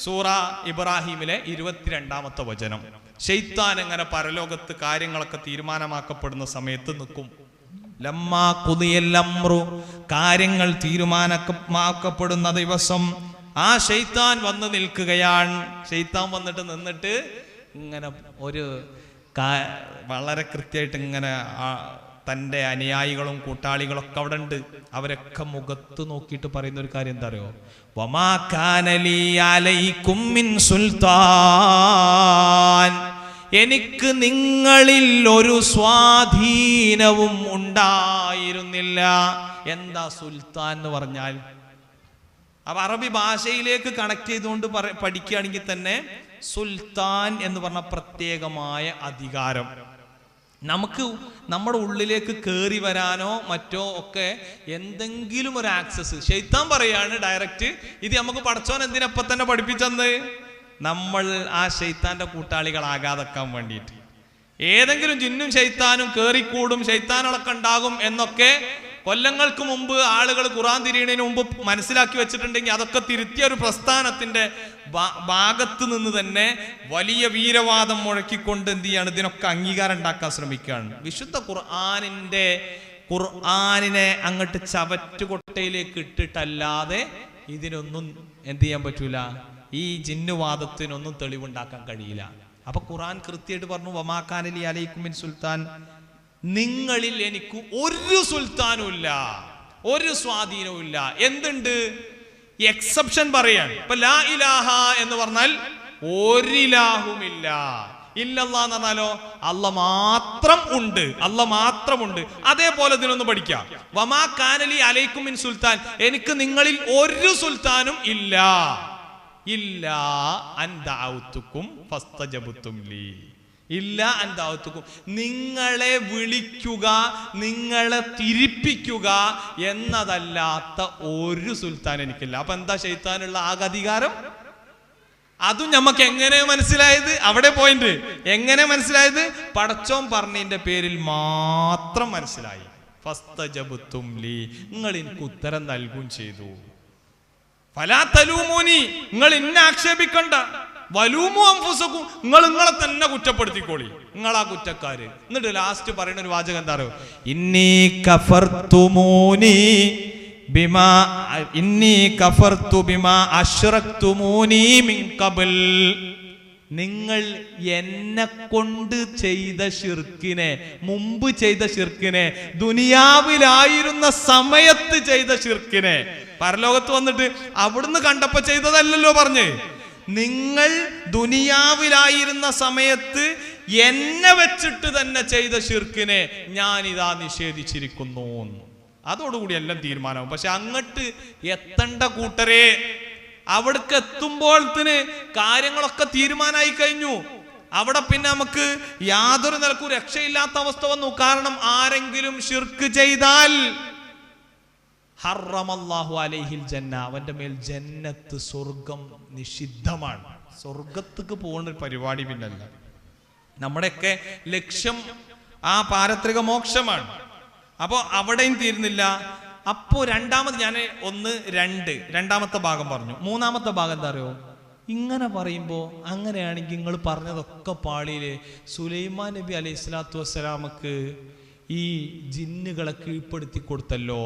സൂറ ഇബ്രാഹിമിലെ 22-ാമത്തെ വചനം. ശൈത്താൻ എങ്ങനെ പരലോകത്ത് കാര്യങ്ങളൊക്കെ തീരുമാനമാക്കപ്പെടുന്ന സമയത്ത് നിൽക്കും. ലമ്മാ ഖുദിയൽ അംറു, കാര്യങ്ങൾ തീരുമാനമാക്കപ്പെടുന്ന ദിവസം ആ ശൈത്താൻ വന്ന് നിൽക്കുകയാണ്. ശൈത്താൻ വന്നിട്ട് നിന്നിട്ട് ഇങ്ങനെ ഒരു വളരെ കൃത്യമായിട്ട് ഇങ്ങനെ തൻ്റെ അനുയായികളും കൂട്ടാളികളൊക്കെ അവിടെ ഉണ്ട്. അവരൊക്കെ മുഖത്ത് നോക്കിയിട്ട് പറയുന്ന ഒരു കാര്യം എന്താ അറിയോ? വമാ കാന ലീ അലൈക്കും മിൻ സുൽത്താൻ, എനിക്ക് നിങ്ങളിൽ ഒരു സ്വാധീനവും ഉണ്ടായിരുന്നില്ല. എന്താ സുൽത്താൻ എന്ന് പറഞ്ഞാൽ? അപ്പൊ അറബി ഭാഷയിലേക്ക് കണക്ട് ചെയ്തുകൊണ്ട് പഠിക്കുകയാണെങ്കിൽ തന്നെ സുൽത്താൻ എന്ന് പറഞ്ഞ പ്രത്യേകമായ അധികാരം, നമുക്ക് നമ്മുടെ ഉള്ളിലേക്ക് കയറി വരാനോ മറ്റോ ഒക്കെ എന്തെങ്കിലും ഒരു ആക്സസ് ശൈത്താൻ പറയാണ് ഡയറക്റ്റ്. ഇത് നമുക്ക് പടച്ചോൻ എന്തിനപ്പം തന്നെ പഠിപ്പിച്ചെന്ന്? നമ്മൾ ആ ശൈത്താന്റെ കൂട്ടാളികളാകാതെക്കാൻ വേണ്ടിയിട്ട്. ഏതെങ്കിലും ജിന്നും ശൈത്താനും കേറിക്കൂടും, ശൈത്താനുകളൊക്കെ ഉണ്ടാകും എന്നൊക്കെ കൊല്ലങ്ങൾക്ക് മുമ്പ് ആളുകൾ ഖുർആൻ തിരിയണതിന് മുമ്പ് മനസ്സിലാക്കി വെച്ചിട്ടുണ്ടെങ്കിൽ അതൊക്കെ തിരുത്തിയ ഒരു പ്രസ്ഥാനത്തിന്റെ ഭാഗത്ത് നിന്ന് തന്നെ വലിയ വീരവാദം മുഴക്കിക്കൊണ്ട് എന്ത് ചെയ്യാണ്? ഇതിനൊക്കെ അംഗീകാരം ഉണ്ടാക്കാൻ ശ്രമിക്കുകയാണ്. വിശുദ്ധ ഖുർആനിനെ അങ്ങോട്ട് ചവറ്റുകൊട്ടയിലേക്ക് ഇട്ടിട്ടല്ലാതെ ഇതിനൊന്നും എന്ത് ചെയ്യാൻ പറ്റൂല. ഈ ജിന്നുവാദത്തിനൊന്നും തെളിവുണ്ടാക്കാൻ കഴിയില്ല. അപ്പൊ ഖുർആൻ കൃത്യമായിട്ട് പറഞ്ഞു, വമാ കാന ലീ അലൈക്കും മിൻ സുൽത്താൻ, നിങ്ങളിൽ എനിക്ക് ഒരു സുൽത്താനും ഇല്ല, ഒരു സ്വാധീനവും ഇല്ല. എന്തുണ്ട്? എക്സെപ്ഷൻ പറയാണ്. ഇപ്പൊ ലാ ഇലാഹ എന്ന് പറഞ്ഞാൽ ഒരിലാഹുമില്ല. ഇല്ലല്ലാ എന്ന് പറഞ്ഞാലോ അല്ല മാത്രം ഉണ്ട്, അല്ല മാത്രമുണ്ട്. അതേപോലെ ഇതിനൊന്ന് പഠിക്കാം. വമാ കാനലി അലൈക്കും മിൻ സുൽത്താൻ, എനിക്ക് നിങ്ങളിൽ ഒരു സുൽത്താനും ഇല്ല. ഇല്ലാ അൻ ദഅഉതുകും ഫസ്തജബ്തും ലീ, ഇല്ല അൻ ദഅഉതുകും, നിങ്ങളെ വിളിക്കുക, നിങ്ങളെ തിരിപ്പിക്കുക എന്നതല്ലാത്ത ഒരു സുൽത്താൻ എനിക്കില്ല. അപ്പൊ എന്താ ശൈത്താനുള്ള ആകെ അധികാരം? അതും നമുക്ക് എങ്ങനെ മനസ്സിലായത്? അവിടെ പോയിന്റ്. എങ്ങനെ മനസ്സിലായത്? പടച്ചോൻ പറഞ്ഞതിന്റെ പേരിൽ മാത്രം മനസ്സിലായി. ഫസ്തജബ്തും ലീ, നിങ്ങൾ എനിക്ക് ഉത്തരം നൽകുകയും ചെയ്തു. ഫലാ തലൂമൂനി, നിങ്ങൾ എന്നെ ആക്ഷേപിക്കണ്ട. വലൂമു അൻഫുസകും, നിങ്ങൾ നിങ്ങളെ തന്നെ കുറ്റപ്പെടുത്തിക്കോളി, നിങ്ങളാ കുറ്റക്കാര്. എന്നിട്ട് ലാസ്റ്റ് പറയുന്ന ഒരു വാചകം എന്താ അറിയോ? ഇന്നി കഫർതുമൂനി ബിമാ അശ്റക്തുമൂനി മിൻ ഖബൽ, നിങ്ങൾ എന്നെ കൊണ്ട് ചെയ്ത ശിർക്കിനെ, മുമ്പ് ചെയ്ത ശിർക്കിനെ, ദുനിയാവിലായിരുന്ന സമയത്ത് ചെയ്ത ശിർക്കിനെ, പരലോകത്ത് വന്നിട്ട് അവിടുന്ന് കണ്ടപ്പോ ചെയ്തതല്ലല്ലോ പറഞ്ഞ്. നിങ്ങൾ ദുനിയാവിലായിരുന്ന സമയത്ത് എന്നെ വെച്ചിട്ട് തന്നെ ചെയ്ത ശിർക്കിനെ ഞാൻ ഇതാ നിഷേധിച്ചിരിക്കുന്നു. അതോടുകൂടി എല്ലാം തീരുമാനമാവും. പക്ഷെ അങ്ങോട്ട് എത്തേണ്ട കൂട്ടരെ, അവിടേക്ക് എത്തുമ്പോഴത്തിന് കാര്യങ്ങളൊക്കെ തീരുമാനമായി കഴിഞ്ഞു. അവിടെ പിന്നെ നമുക്ക് യാതൊരു നിലക്കും രക്ഷയില്ലാത്ത അവസ്ഥ വന്നു. കാരണം ആരെങ്കിലും ശിർക്ക് ചെയ്താൽ ഹറമല്ലാഹു അലൈഹിൽ ജന്ന, അവന്റെ മേൽ ജന്നത്ത്, സ്വർഗം നിഷിദ്ധമാണ്. സ്വർഗത്തേക്ക് പോകുന്ന ഒരു പരിപാടി പിന്നല്ല. നമ്മുടെയൊക്കെ ലക്ഷ്യം ആ പാരത്രിക മോക്ഷമാണ്. അപ്പോ അവിടെയും തീരുന്നില്ല. അപ്പോ രണ്ടാമത് ഞാൻ രണ്ടാമത്തെ ഭാഗം പറഞ്ഞു. മൂന്നാമത്തെ ഭാഗം എന്താ അറിയോ? ഇങ്ങനെ പറയുമ്പോ അങ്ങനെയാണെങ്കിൽ നിങ്ങൾ പറഞ്ഞതൊക്കെ പാളിയില് സുലൈമാൻ നബി അലൈഹി സ്വലാത്തു വസ്സലാമക്ക് ഈ ജിന്നുകളെ കീഴ്പ്പെടുത്തി കൊടുത്തല്ലോ.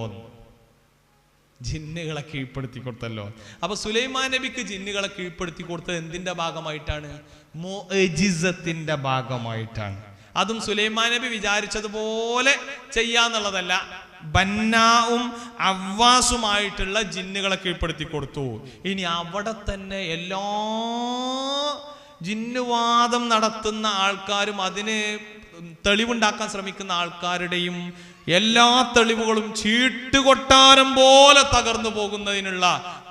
ജിന്നുകളെ കീഴ്പ്പെടുത്തി കൊടുത്തല്ലോ. അപ്പൊ സുലൈമാൻ നബിക്ക് ജിന്നുകളെ കീഴ്പ്പെടുത്തി കൊടുത്തത് എന്തിന്റെ ഭാഗമായിട്ടാണ്? മുഅ്ജിസത്തിന്റെ ഭാഗമായിട്ടാണ്. അതും സുലൈമാൻ നബി വിചാരിച്ചതുപോലെ ചെയ്യാന്നുള്ളതല്ല, ബന്നാവും അവ്വാസുമായിട്ടുള്ള ജിന്നുകളെ കീഴ്പ്പെടുത്തി കൊടുത്തു. ഇനി അവിടെ തന്നെ എല്ലാ ജിന്നുവാദം നടത്തുന്ന ആൾക്കാരും അതിന് തെളിവുണ്ടാക്കാൻ ശ്രമിക്കുന്ന ആൾക്കാരുടെയും എല്ലാ തെളിവുകളും ചീട്ടുകൊട്ടാരം പോലെ തകർന്നു പോകുന്നതിനുള്ള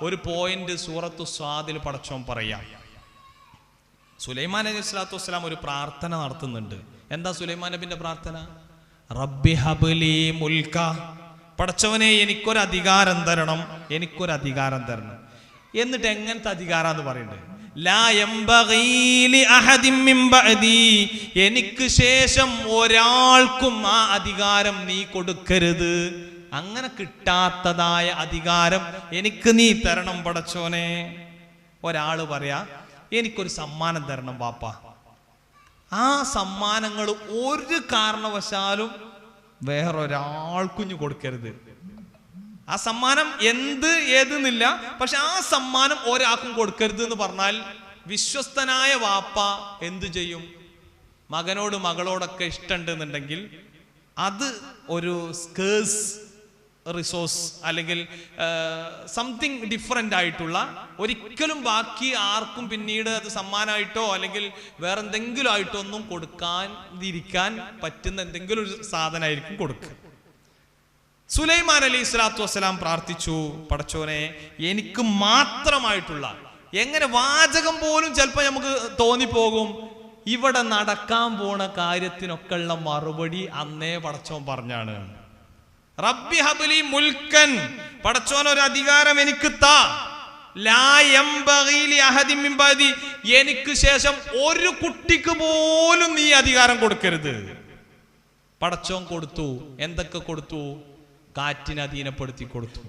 ഒരു പോയിന്റ് സൂറത്തു സ്വാദിൽ പടച്ചോൻ പറയാം. സുലൈമാൻ അലൈഹി സ്വലാത്തു വസ്സലാം ഒരു പ്രാർത്ഥന നടത്തുന്നുണ്ട്. എന്താ സുലൈമാൻ നബിന്റെ പ്രാർത്ഥന? റബ്ബി ഹബ്ലി മുൽക, പടച്ചവനെ എനിക്കൊരു അധികാരം തരണം, എനിക്കൊരു അധികാരം തരണം. എന്നിട്ട് എങ്ങനത്തെ അധികാരം എന്ന് പറയുന്നത്? ലാ യംബഗീ ലി അഹദിൻ മിൻ ബഅദി, എനിക്ക് ശേഷം ഒരാൾക്കും ആ അധികാരം നീ കൊടുക്കരുത്. അങ്ങനെ കിട്ടാത്തതായ അധികാരം എനിക്ക് നീ തരണം പടച്ചോനെ. ഒരാള് പറയാ എനിക്കൊരു സമ്മാനം തരണം ബാപ്പ. ആ സമ്മാനങ്ങൾ ഒരു കാരണവശാലും വേറൊരാൾക്കും കൊടുക്കരുത്. ആ സമ്മാനം ഏതെന്നില്ല, പക്ഷെ ആ സമ്മാനം ഒരാൾക്കും കൊടുക്കരുത് എന്ന് പറഞ്ഞാൽ വിശ്വസ്തനായ വാപ്പ എന്തു ചെയ്യും? മകനോട് മകളോടൊക്കെ ഇഷ്ടമുണ്ടെന്നുണ്ടെങ്കിൽ അത് ഒരു സ്കേഴ്സ് റിസോഴ്സ് അല്ലെങ്കിൽ സംതിങ് ഡിഫറെൻ്റ് ആയിട്ടുള്ള, ഒരിക്കലും ബാക്കി ആർക്കും പിന്നീട് അത് സമ്മാനമായിട്ടോ അല്ലെങ്കിൽ വേറെ എന്തെങ്കിലും ആയിട്ടോ ഒന്നും കൊടുക്കാതിരിക്കാൻ പറ്റുന്ന എന്തെങ്കിലും ഒരു സാധനമായിരിക്കും കൊടുക്കുക. സുലൈമാൻ അലൈഹി സ്വലാത്തു വസ്സലാം പ്രാർത്ഥിച്ചു, പടച്ചോനെ എനിക്ക് മാത്രമായിട്ടുള്ള, എങ്ങനെ വാചകം പോലും ചിലപ്പോൾ നമുക്ക് തോന്നിപ്പോകും ഇവിടെ നടക്കാൻ പോണ കാര്യത്തിനൊക്കെ ഉള്ള മറുപടി അന്നേ പടച്ചോൻ പറഞ്ഞാണ്. റബ്ബി ഹബ്ലി മുൽക്കൻ, പടച്ചോൻ ഒരു അധികാരം എനിക്ക് താ. ലാ യംബഗീ ലി അഹദിൻ മിൻ ബഅദി, എനിക്ക് ശേഷം ഒരു കുട്ടിക്ക് പോലും നീ അധികാരം കൊടുക്കരുത്. പടച്ചോൻ കൊടുത്തു. എന്തൊക്കെ കൊടുത്തു? കാറ്റിനെ അധീനപ്പെടുത്തി കൊടുത്തു,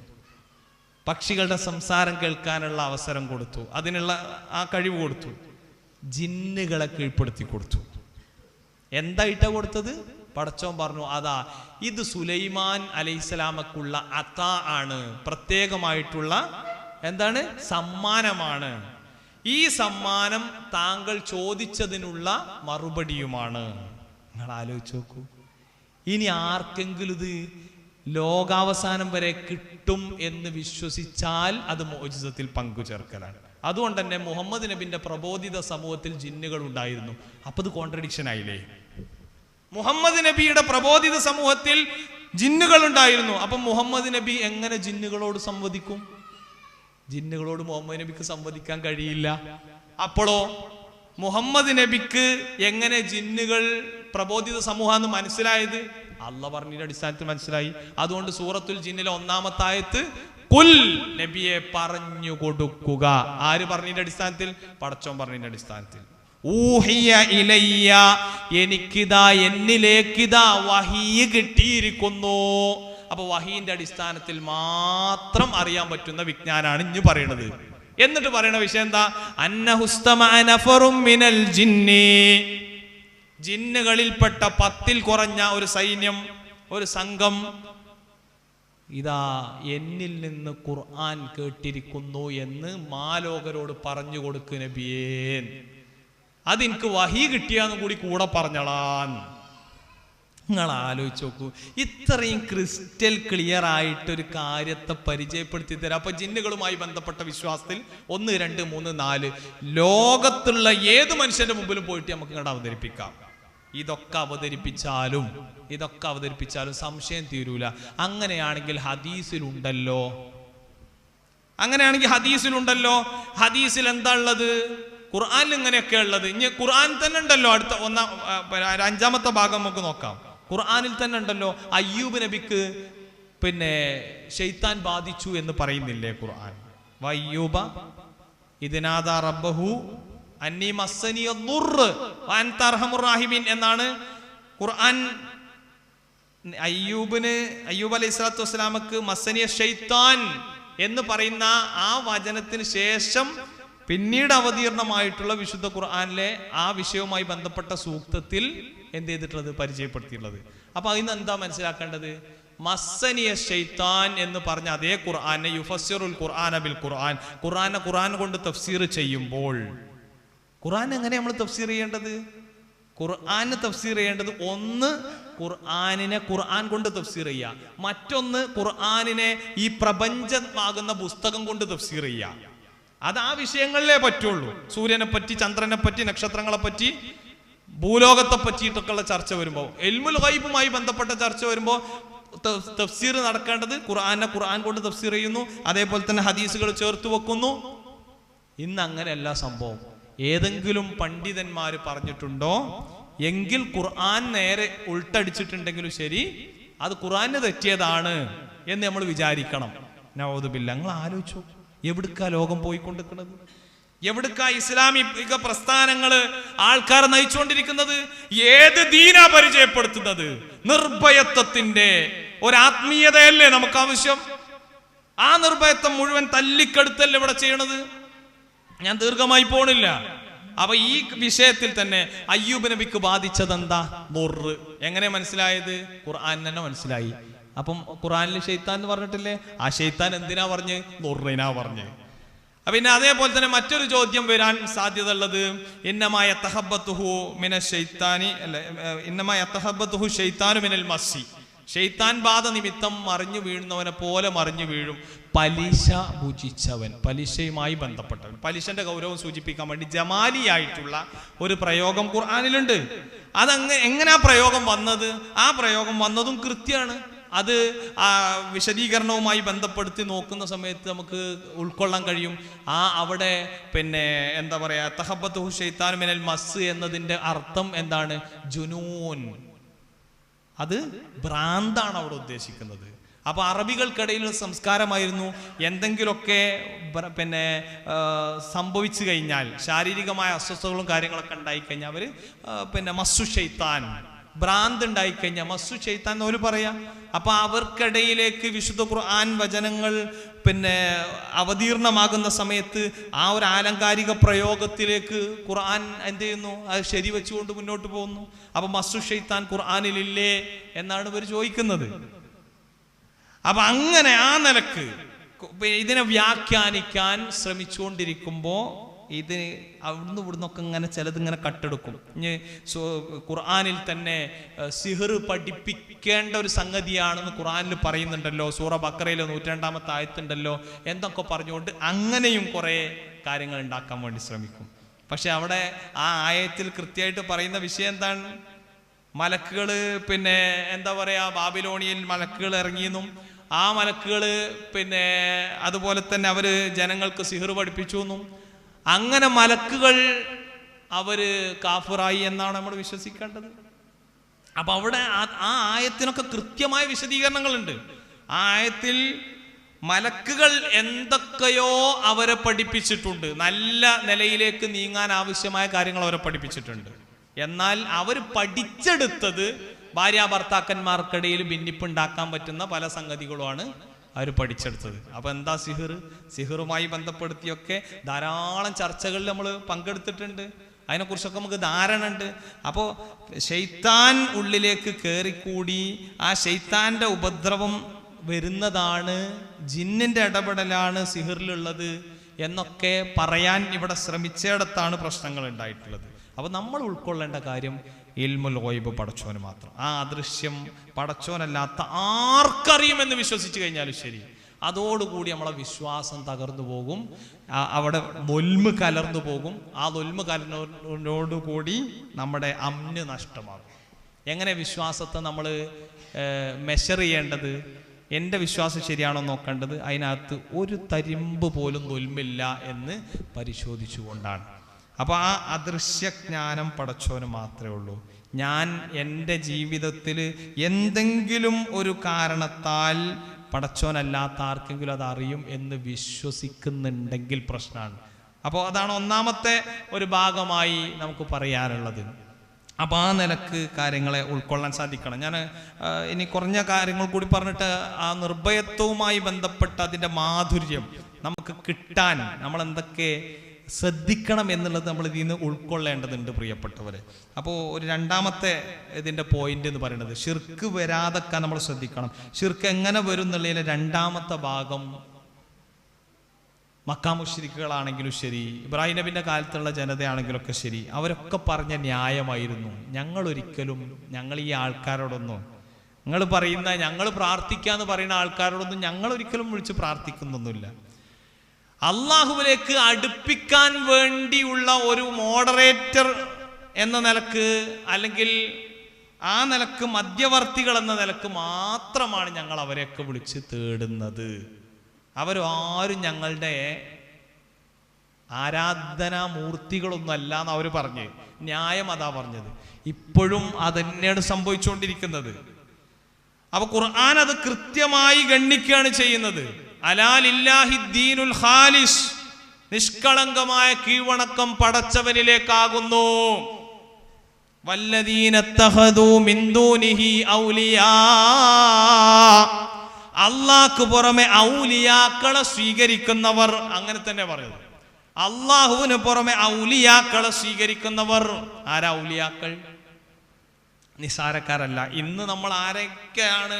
പക്ഷികളുടെ സംസാരം കേൾക്കാനുള്ള അവസരം കൊടുത്തു, അതിനുള്ള ആ കഴിവ് കൊടുത്തു, ജിന്നുകളെ കീഴ്പ്പെടുത്തി കൊടുത്തു. എന്തായിട്ടാ കൊടുത്തത്? പടച്ചോൻ പറഞ്ഞു, അതാ ഇത് സുലൈമാൻ അലൈഹിസ്സലാമക്കുള്ള അതാ ആണ്, പ്രത്യേകമായിട്ടുള്ള എന്താണ്? സമ്മാനമാണ്. ഈ സമ്മാനം താങ്കൾ ചോദിച്ചതിനുള്ള മറുപടിയുമാണ്. നിങ്ങൾ ആലോചിച്ച് നോക്കൂ. ഇനി ആർക്കെങ്കിലും ഇത് ലോകാവസാനം വരെ കിട്ടും എന്ന് വിശ്വസിച്ചാൽ അത് മുഅ്ജിസത്തിൽ പങ്കുചേർക്കലാണ്. അതുകൊണ്ട് തന്നെ മുഹമ്മദ് നബിന്റെ പ്രബോധിത സമൂഹത്തിൽ ജിന്നുകൾ ഉണ്ടായിരുന്നു. അപ്പൊ ഇത് കോൺട്രഡിക്ഷൻ ആയില്ലേ? മുഹമ്മദ് നബിയുടെ പ്രബോധിത സമൂഹത്തിൽ ജിന്നുകൾ ഉണ്ടായിരുന്നു. അപ്പൊ മുഹമ്മദ് നബി എങ്ങനെ ജിന്നുകളോട് സംവദിക്കും? ജിന്നുകളോട് മുഹമ്മദ് നബിക്ക് സംവദിക്കാൻ കഴിയില്ല. അപ്പോഴോ മുഹമ്മദ് നബിക്ക് എങ്ങനെ ജിന്നുകൾ പ്രബോധിത സമൂഹം മനസ്സിലായത്? അള്ളാഹ് പറഞ്ഞതിന്റെ അടിസ്ഥാനത്തിൽ മനസ്സിലായി. അതുകൊണ്ട് സൂറത്തുൽ ജിന്നിലെ 1-ാമത്തെ ആയത്ത് കുൽ, നബിയെ പറഞ്ഞു കൊടുക്കുക. ആര് പറഞ്ഞതിന്റെ അടിസ്ഥാനത്തിൽ? പടച്ചോൻ പറഞ്ഞതിന്റെ അടിസ്ഥാനത്തിൽ. ഊഹിയ ഇലയ്യ, എനിക്കിതാ എന്നിലേക്കിതാ വഹീ കിട്ടിയിരിക്കുന്നു. അപ്പൊ വഹീന്റെ അടിസ്ഥാനത്തിൽ മാത്രം അറിയാൻ പറ്റുന്ന വിജ്ഞാനാണ് ഇഞ്ഞു പറയണത്. എന്നിട്ട് പറയുന്ന വിഷയം എന്താ? അന്നഹുസ്തമഅ നഫറും മിനൽ ജിന്നി, ജിന്നുകളിൽപ്പെട്ട 10-ൽ കുറഞ്ഞ ഒരു സൈന്യം, ഒരു സംഘം ഇതാ എന്നിൽ നിന്ന് ഖുർആൻ കേട്ടിരിക്കുന്നു എന്ന് മാലോകരോട് പറഞ്ഞു കൊടുക്ക് നബിയേ. അതെനിക്ക് വഹീ കിട്ടിയാന്ന് കൂടെ പറഞ്ഞളാൻ. നിങ്ങൾ ആലോചിച്ച് നോക്കൂ, ഇത്രയും ക്രിസ്റ്റൽ ക്ലിയർ ആയിട്ടൊരു കാര്യത്തെ പരിചയപ്പെടുത്തി തരാം. അപ്പൊ ജിന്നുകളുമായി ബന്ധപ്പെട്ട വിശ്വാസത്തിൽ 1, 2, 3, 4 ലോകത്തുള്ള ഏത് മനുഷ്യന്റെ മുമ്പിലും പോയിട്ട് നമുക്ക് ഇങ്ങോട്ട് അവതരിപ്പിക്കാം. ഇതൊക്കെ അവതരിപ്പിച്ചാലും സംശയം തീരൂല. അങ്ങനെയാണെങ്കിൽ ഹദീസിലുണ്ടല്ലോ. ഹദീസിൽ എന്താ ഉള്ളത്? ഖുർആനിൽ ഇങ്ങനെയൊക്കെ ഉള്ളത്. ഇനി ഖുർആൻ തന്നെ ഉണ്ടല്ലോ. അടുത്ത 5-ാമത്തെ ഭാഗം നമുക്ക് നോക്കാം. ഖുർആനിൽ തന്നെ ഉണ്ടല്ലോ അയ്യൂബ് നബിക്ക് ശൈത്താൻ ബാധിച്ചു എന്ന് പറയുന്നില്ലേ ഖുർആൻ? വയ്യൂബ ഇദ്നാദാ റബ്ബഹു അന്നി മസ്സനിയ ദുർറ് വഅൻത അർഹമുർ റഹീമീൻ എന്നാണ് ഖുർആൻ. അയ്യൂബ് അലൈഹിസ്സലാത്തു വസ്സലാമക്ക് മസ്സനിയ ശൈത്താൻ എന്ന് പറയുന്ന ആ വചനത്തിന് ശേഷം പിന്നീട് അവതീർണമായിട്ടുള്ള വിശുദ്ധ ഖുർആനിലെ ആ വിഷയവുമായി ബന്ധപ്പെട്ട സൂക്തത്തിൽ എന്ത് ചെയ്തിട്ടുള്ളത്? പരിചയപ്പെടുത്തിയിട്ടുള്ളത്. അപ്പൊ അതിന് എന്താ മനസ്സിലാക്കേണ്ടത്? മസ്സനിയ ശൈത്താൻ എന്ന് പറഞ്ഞ അതേ ഖുർആനെ യുഫസ്സിറുൽ ഖുർആന ബിൽ ഖുർആൻ, ഖുർആൻ കൊണ്ട് തഫ്സീർ ചെയ്യുമ്പോൾ, ഖുർആൻ എങ്ങനെ നമ്മൾ തഫ്സീർ ചെയ്യേണ്ടത്? ഖുർആന് തഫ്സീർ ചെയ്യേണ്ടത് ഒന്ന് ഖുർആനിനെ ഖുർആൻ കൊണ്ട് തഫ്സീർ ചെയ്യുക, മറ്റൊന്ന് ഖുർആനിനെ ഈ പ്രപഞ്ചമാകുന്ന പുസ്തകം കൊണ്ട് തഫ്സീർ ചെയ്യുക. അത് ആ വിഷയങ്ങളിലേ പറ്റുള്ളൂ. സൂര്യനെ പറ്റി, ചന്ദ്രനെ പറ്റി, നക്ഷത്രങ്ങളെ പറ്റി, ഭൂലോകത്തെ പറ്റിയിട്ടൊക്കെയുള്ള ചർച്ച വരുമ്പോൾ, ഇൽമുൽ ഗൈബുമായി ബന്ധപ്പെട്ട ചർച്ച വരുമ്പോൾ തഫ്സീർ നടക്കേണ്ടത് ഖുർആനെ ഖുർആൻ കൊണ്ട് തഫ്സീർ ചെയ്യുന്നു, അതേപോലെ തന്നെ ഹദീസുകൾ ചേർത്ത് വെക്കുന്നു. ഇന്ന് അങ്ങനെയല്ല സംഭവം. ഏതെങ്കിലും പണ്ഡിതന്മാര് പറഞ്ഞിട്ടുണ്ടോ എങ്കിൽ ഖുർആൻ നേരെ ഉൾട്ടടിച്ചിട്ടുണ്ടെങ്കിലും ശരി, അത് ഖുർആന് തെറ്റിയതാണ് എന്ന് നമ്മൾ വിചാരിക്കണം. നഊദു ബില്ലാഹ്. നിങ്ങൾ ആലോചിച്ചു, എവിടുക്കാ ലോകം പോയിക്കൊണ്ടിരിക്കുന്നത്? എവിടുക്കാ ഇസ്ലാമിക പ്രസ്ഥാനങ്ങള് ആൾക്കാർ നയിച്ചുകൊണ്ടിരിക്കുന്നത്? ഏത് ദീനാ പരിചയപ്പെടുത്തുന്നത്? നിർഭയത്വത്തിന്റെ ഒരാത്മീയതയല്ലേ നമുക്ക് ആവശ്യം? ആ നിർഭയത്വം മുഴുവൻ തല്ലിക്കെടുത്തല്ലേ ഇവിടെ ചെയ്യണത്. ഞാൻ ദീർഘമായി പോണില്ല. അപ്പൊ ഈ വിഷയത്തിൽ തന്നെ അയ്യൂബ് നബിക്ക് ബാധിച്ചത് എന്താ? ദുർറ്. എങ്ങനെ മനസ്സിലായത്? ഖുർആൻ തന്നെ മനസ്സിലായി. അപ്പം ഖുർആനിൽ ഷെയ്ത്താൻ എന്ന് പറഞ്ഞിട്ടില്ലേ? ആ ഷെയ്ത്താൻ എന്തിനാ പറഞ്ഞ്? ദുർറിനാ പറഞ്ഞ്. പിന്നെ അതേപോലെ തന്നെ മറ്റൊരു ചോദ്യം വരാൻ സാധ്യത ഉള്ളത്, ഇന്നമായ തഹബ്ബത്തുഹു മിനശ് ശൈത്താനി അല്ല, ഇന്നമായ തഹബ്ബത്തുഹു ശൈത്താനു മിനൽ മസ്സി. ഷെയ്ത്താൻ ബാധ നിമിത്തം മറിഞ്ഞു വീഴുന്നവനെ പോലെ മറിഞ്ഞു വീഴും പലിശ ഭുജിച്ചവൻ, പലിശയുമായി ബന്ധപ്പെട്ടവൻ. പലിശന്റെ ഗൗരവം സൂചിപ്പിക്കാൻ വേണ്ടി ജമാലിയായിട്ടുള്ള ഒരു പ്രയോഗം ഖുർആനിലുണ്ട്. എങ്ങനെ ആ പ്രയോഗം വന്നത്? ആ പ്രയോഗം വന്നതും കൃത്യമാണ്. അത് ആ വിശദീകരണവുമായി ബന്ധപ്പെടുത്തി നോക്കുന്ന സമയത്ത് നമുക്ക് ഉൾക്കൊള്ളാൻ കഴിയും. അവിടെ എന്താ പറയാ, തഹബ്ബത്തുഹു ശൈത്താനു മിനൽ മസ് എന്നതിന്റെ അർത്ഥം എന്താണ്? ജുനൂൻ. അത് ഭ്രാന്താണ് അവിടെ ഉദ്ദേശിക്കുന്നത്. അപ്പൊ അറബികൾക്കിടയിൽ സംസ്കാരമായിരുന്നു, എന്തെങ്കിലുമൊക്കെ സംഭവിച്ചു കഴിഞ്ഞാൽ, ശാരീരികമായ അസ്വസ്ഥതകളും കാര്യങ്ങളൊക്കെ ഉണ്ടായിക്കഴിഞ്ഞാൽ അവര് മസ്സു ഷൈത്താൻ, ഭ്രാന്ത് ഉണ്ടായിക്കഴിഞ്ഞാൽ മസ്സു ഷൈത്താൻ എന്ന് അവർ പറയാം. അപ്പൊ അവർക്കിടയിലേക്ക് വിശുദ്ധ ഖുർആൻ വചനങ്ങൾ അവതീർണമാകുന്ന സമയത്ത് ആ ഒരു ആലങ്കാരിക പ്രയോഗത്തിലേക്ക് ഖുർആൻ എന്ത് ചെയ്യുന്നു? അത് ശരി വെച്ചുകൊണ്ട് മുന്നോട്ട് പോകുന്നു. അപ്പൊ മസ്സു ഷൈത്താൻ ഖുർആനിലില്ലേ എന്നാണ് ഇവർ ചോദിക്കുന്നത്. അപ്പൊ അങ്ങനെ ആ നിലക്ക് ഇതിനെ വ്യാഖ്യാനിക്കാൻ ശ്രമിച്ചുകൊണ്ടിരിക്കുമ്പോ ഇത് അവിടുന്ന് ഇവിടുന്നൊക്കെ ഇങ്ങനെ ചിലതിങ്ങനെ കട്ടെടുക്കും. ഇനി ഖുർആനിൽ തന്നെ സിഹർ പഠിപ്പിക്കേണ്ട ഒരു സംഗതിയാണെന്ന് ഖുർആനിൽ പറയുന്നുണ്ടല്ലോ, സൂറ ബഖറയിലെ 102-ാമത്തെ ആയത്തുണ്ടല്ലോ, എന്തൊക്കെ പറഞ്ഞുകൊണ്ട് അങ്ങനെയും കുറെ കാര്യങ്ങൾ ഉണ്ടാക്കാൻ വേണ്ടി ശ്രമിക്കും. പക്ഷെ അവിടെ ആ ആയത്തിൽ കൃത്യമായിട്ട് പറയുന്ന വിഷയം എന്താണ്? മലക്കുകൾ എന്താ പറയാ, ബാബിലോണിയയിൽ മലക്കുകൾ ഇറങ്ങിയെന്നും ആ മലക്കുകൾ അതുപോലെ തന്നെ അവര് ജനങ്ങൾക്ക് സിഹർ പഠിപ്പിച്ചു എന്നും അങ്ങനെ മലക്കുകൾ അവര് കാഫിറായി എന്നാണ് നമ്മൾ വിശ്വസിക്കേണ്ടത്. അപ്പൊ അവിടെ ആ ആയത്തിനൊക്കെ കൃത്യമായ വിശദീകരണങ്ങളുണ്ട്. ആ ആയത്തിൽ മലക്കുകൾ എന്തൊക്കെയോ അവരെ പഠിപ്പിച്ചിട്ടുണ്ട്, നല്ല നിലയിലേക്ക് നീങ്ങാൻ ആവശ്യമായ കാര്യങ്ങൾ അവരെ പഠിപ്പിച്ചിട്ടുണ്ട്. എന്നാൽ അവർ പഠിച്ചെടുത്തത് ഭാര്യാഭർത്താക്കന്മാർക്കിടയിൽ ഭിന്നിപ്പുണ്ടാക്കാൻ പറ്റുന്ന പല സംഗതികളുമാണ് അവർ പഠിച്ചെടുത്തത്. അപ്പൊ എന്താ സിഹറുമായി ബന്ധപ്പെടുത്തിയൊക്കെ ധാരാളം ചർച്ചകളിൽ നമ്മൾ പങ്കെടുത്തിട്ടുണ്ട്. അതിനെക്കുറിച്ചൊക്കെ നമുക്ക് ധാരണ ഉണ്ട്. അപ്പോൾ ശൈത്താൻ ഉള്ളിലേക്ക് കയറിക്കൂടി ആ ശൈത്താന്റെ ഉപദ്രവം വരുന്നതാണ്, ജിന്നിന്റെ ഇടപെടലാണ് സിഹിറിലുള്ളത് എന്നൊക്കെ പറയാൻ ഇവിടെ ശ്രമിച്ചിടത്താണ് പ്രശ്നങ്ങൾ ഉണ്ടായിട്ടുള്ളത്. അപ്പൊ നമ്മൾ ഉൾക്കൊള്ളേണ്ട കാര്യം ഇൽമുൽ ഗൈബ് പടച്ചോന് മാത്രം. ആ അദൃശ്യം പടച്ചോനല്ലാത്ത ആർക്കറിയുമെന്ന് വിശ്വസിച്ചു കഴിഞ്ഞാലും ശരി, അതോടുകൂടി നമ്മളെ വിശ്വാസം തകർന്നു പോകും, അവിടെ നൊൽമ് കലർന്നു പോകും. ആ നൊൽമ് കലർന്നോടുകൂടി നമ്മുടെ അമ്ന് നഷ്ടമാകും. എങ്ങനെ വിശ്വാസത്തെ നമ്മൾ മെഷർ ചെയ്യേണ്ടത്? എൻ്റെ വിശ്വാസം ശരിയാണോ നോക്കേണ്ടത്? അതിനകത്ത് ഒരു തരിമ്പ് പോലും നൊൽമില്ല എന്ന് പരിശോധിച്ചുകൊണ്ടാണ്. അപ്പോൾ ആ അദൃശ്യജ്ഞാനം പടച്ചോന് മാത്രമേ ഉള്ളൂ. ഞാൻ എൻ്റെ ജീവിതത്തിൽ എന്തെങ്കിലും ഒരു കാരണത്താൽ പടച്ചോനല്ലാത്ത ആർക്കെങ്കിലും അത് അറിയും എന്ന് വിശ്വസിക്കുന്നുണ്ടെങ്കിൽ പ്രശ്നമാണ്. അപ്പോൾ അതാണ് ഒന്നാമത്തെ ഒരു ഭാഗമായി നമുക്ക് പറയാനുള്ളത്. അപ്പോൾ ആ നിലക്ക് കാര്യങ്ങളെ ഉൾക്കൊള്ളാൻ സാധിക്കണം. ഞാൻ ഇനി കുറഞ്ഞ കാര്യങ്ങൾ കൂടി പറഞ്ഞിട്ട് ആ നിർഭയത്വവുമായി ബന്ധപ്പെട്ട അതിൻ്റെ മാധുര്യം നമുക്ക് കിട്ടാൻ നമ്മൾ എന്തൊക്കെ ശ്രദ്ധിക്കണം എന്നുള്ളത് നമ്മൾ ഇതിൽ നിന്ന് ഉൾക്കൊള്ളേണ്ടതുണ്ട് പ്രിയപ്പെട്ടവരെ. അപ്പോൾ ഒരു രണ്ടാമത്തെ ഇതിൻ്റെ പോയിന്റ് എന്ന് പറയുന്നത് ശിർക്ക് വരാതൊക്കെ നമ്മൾ ശ്രദ്ധിക്കണം. ശിർക്ക് എങ്ങനെ വരും എന്നുള്ളതിലെ രണ്ടാമത്തെ ഭാഗം മക്കാ മുശ്രിക്കുകളാണെങ്കിലും ശരി, ഇബ്രാഹിം നബിന്റെ കാലത്തുള്ള ജനതയാണെങ്കിലൊക്കെ ശരി, അവരൊക്കെ പറഞ്ഞ ന്യായമായിരുന്നു. ഞങ്ങൾ ഈ ആൾക്കാരോടൊന്നും, ഞങ്ങൾ പ്രാർത്ഥിക്കാന്ന് പറയുന്ന ആൾക്കാരോടൊന്നും ഞങ്ങൾ ഒരിക്കലും വിളിച്ച് പ്രാർത്ഥിക്കുന്നൊന്നുമില്ല. അള്ളാഹുവിലേക്ക് അടുപ്പിക്കാൻ വേണ്ടിയുള്ള ഒരു മോഡറേറ്റർ എന്ന നിലക്ക്, അല്ലെങ്കിൽ ആ നിലക്ക് മധ്യവർത്തികൾ എന്ന നിലക്ക് മാത്രമാണ് ഞങ്ങൾ അവരെയൊക്കെ വിളിച്ച് തേടുന്നത്. അവരാരും ഞങ്ങളുടെ ആരാധനാമൂർത്തികളൊന്നും അല്ല എന്ന് അവർ പറഞ്ഞ്, ന്യായം അതാ പറഞ്ഞത്. ഇപ്പോഴും അതന്നെയാണ് സംഭവിച്ചുകൊണ്ടിരിക്കുന്നത്. അപ്പൊ ഖുർആൻ അത് കൃത്യമായി ഗണ്ണിക്കുകയാണ് ചെയ്യുന്നത്. അലാലില്ലാഹി ദീനുൽ ഖാലിസ്, നിഷ്കളങ്കമായ കീഴ്വണക്കം പടച്ചവനിലേക്കാകുന്നു. വല്ലദീന തഖദൂ മിൻ ദൂനിഹി ഔലിയാ, അല്ലാഹ്ക്ക് പുറമെ ഔലിയാക്കളെ സ്വീകരിക്കുന്നവർ, അങ്ങനെ തന്നെ പറയുന്നത്. അള്ളാഹുവിന് പുറമെ ഔലിയാക്കളെ സ്വീകരിക്കുന്നവർ. ആരാ ഔലിയാക്കൾ? നിസാരക്കാരല്ല. ഇന്ന് നമ്മൾ ആരൊക്കെയാണ്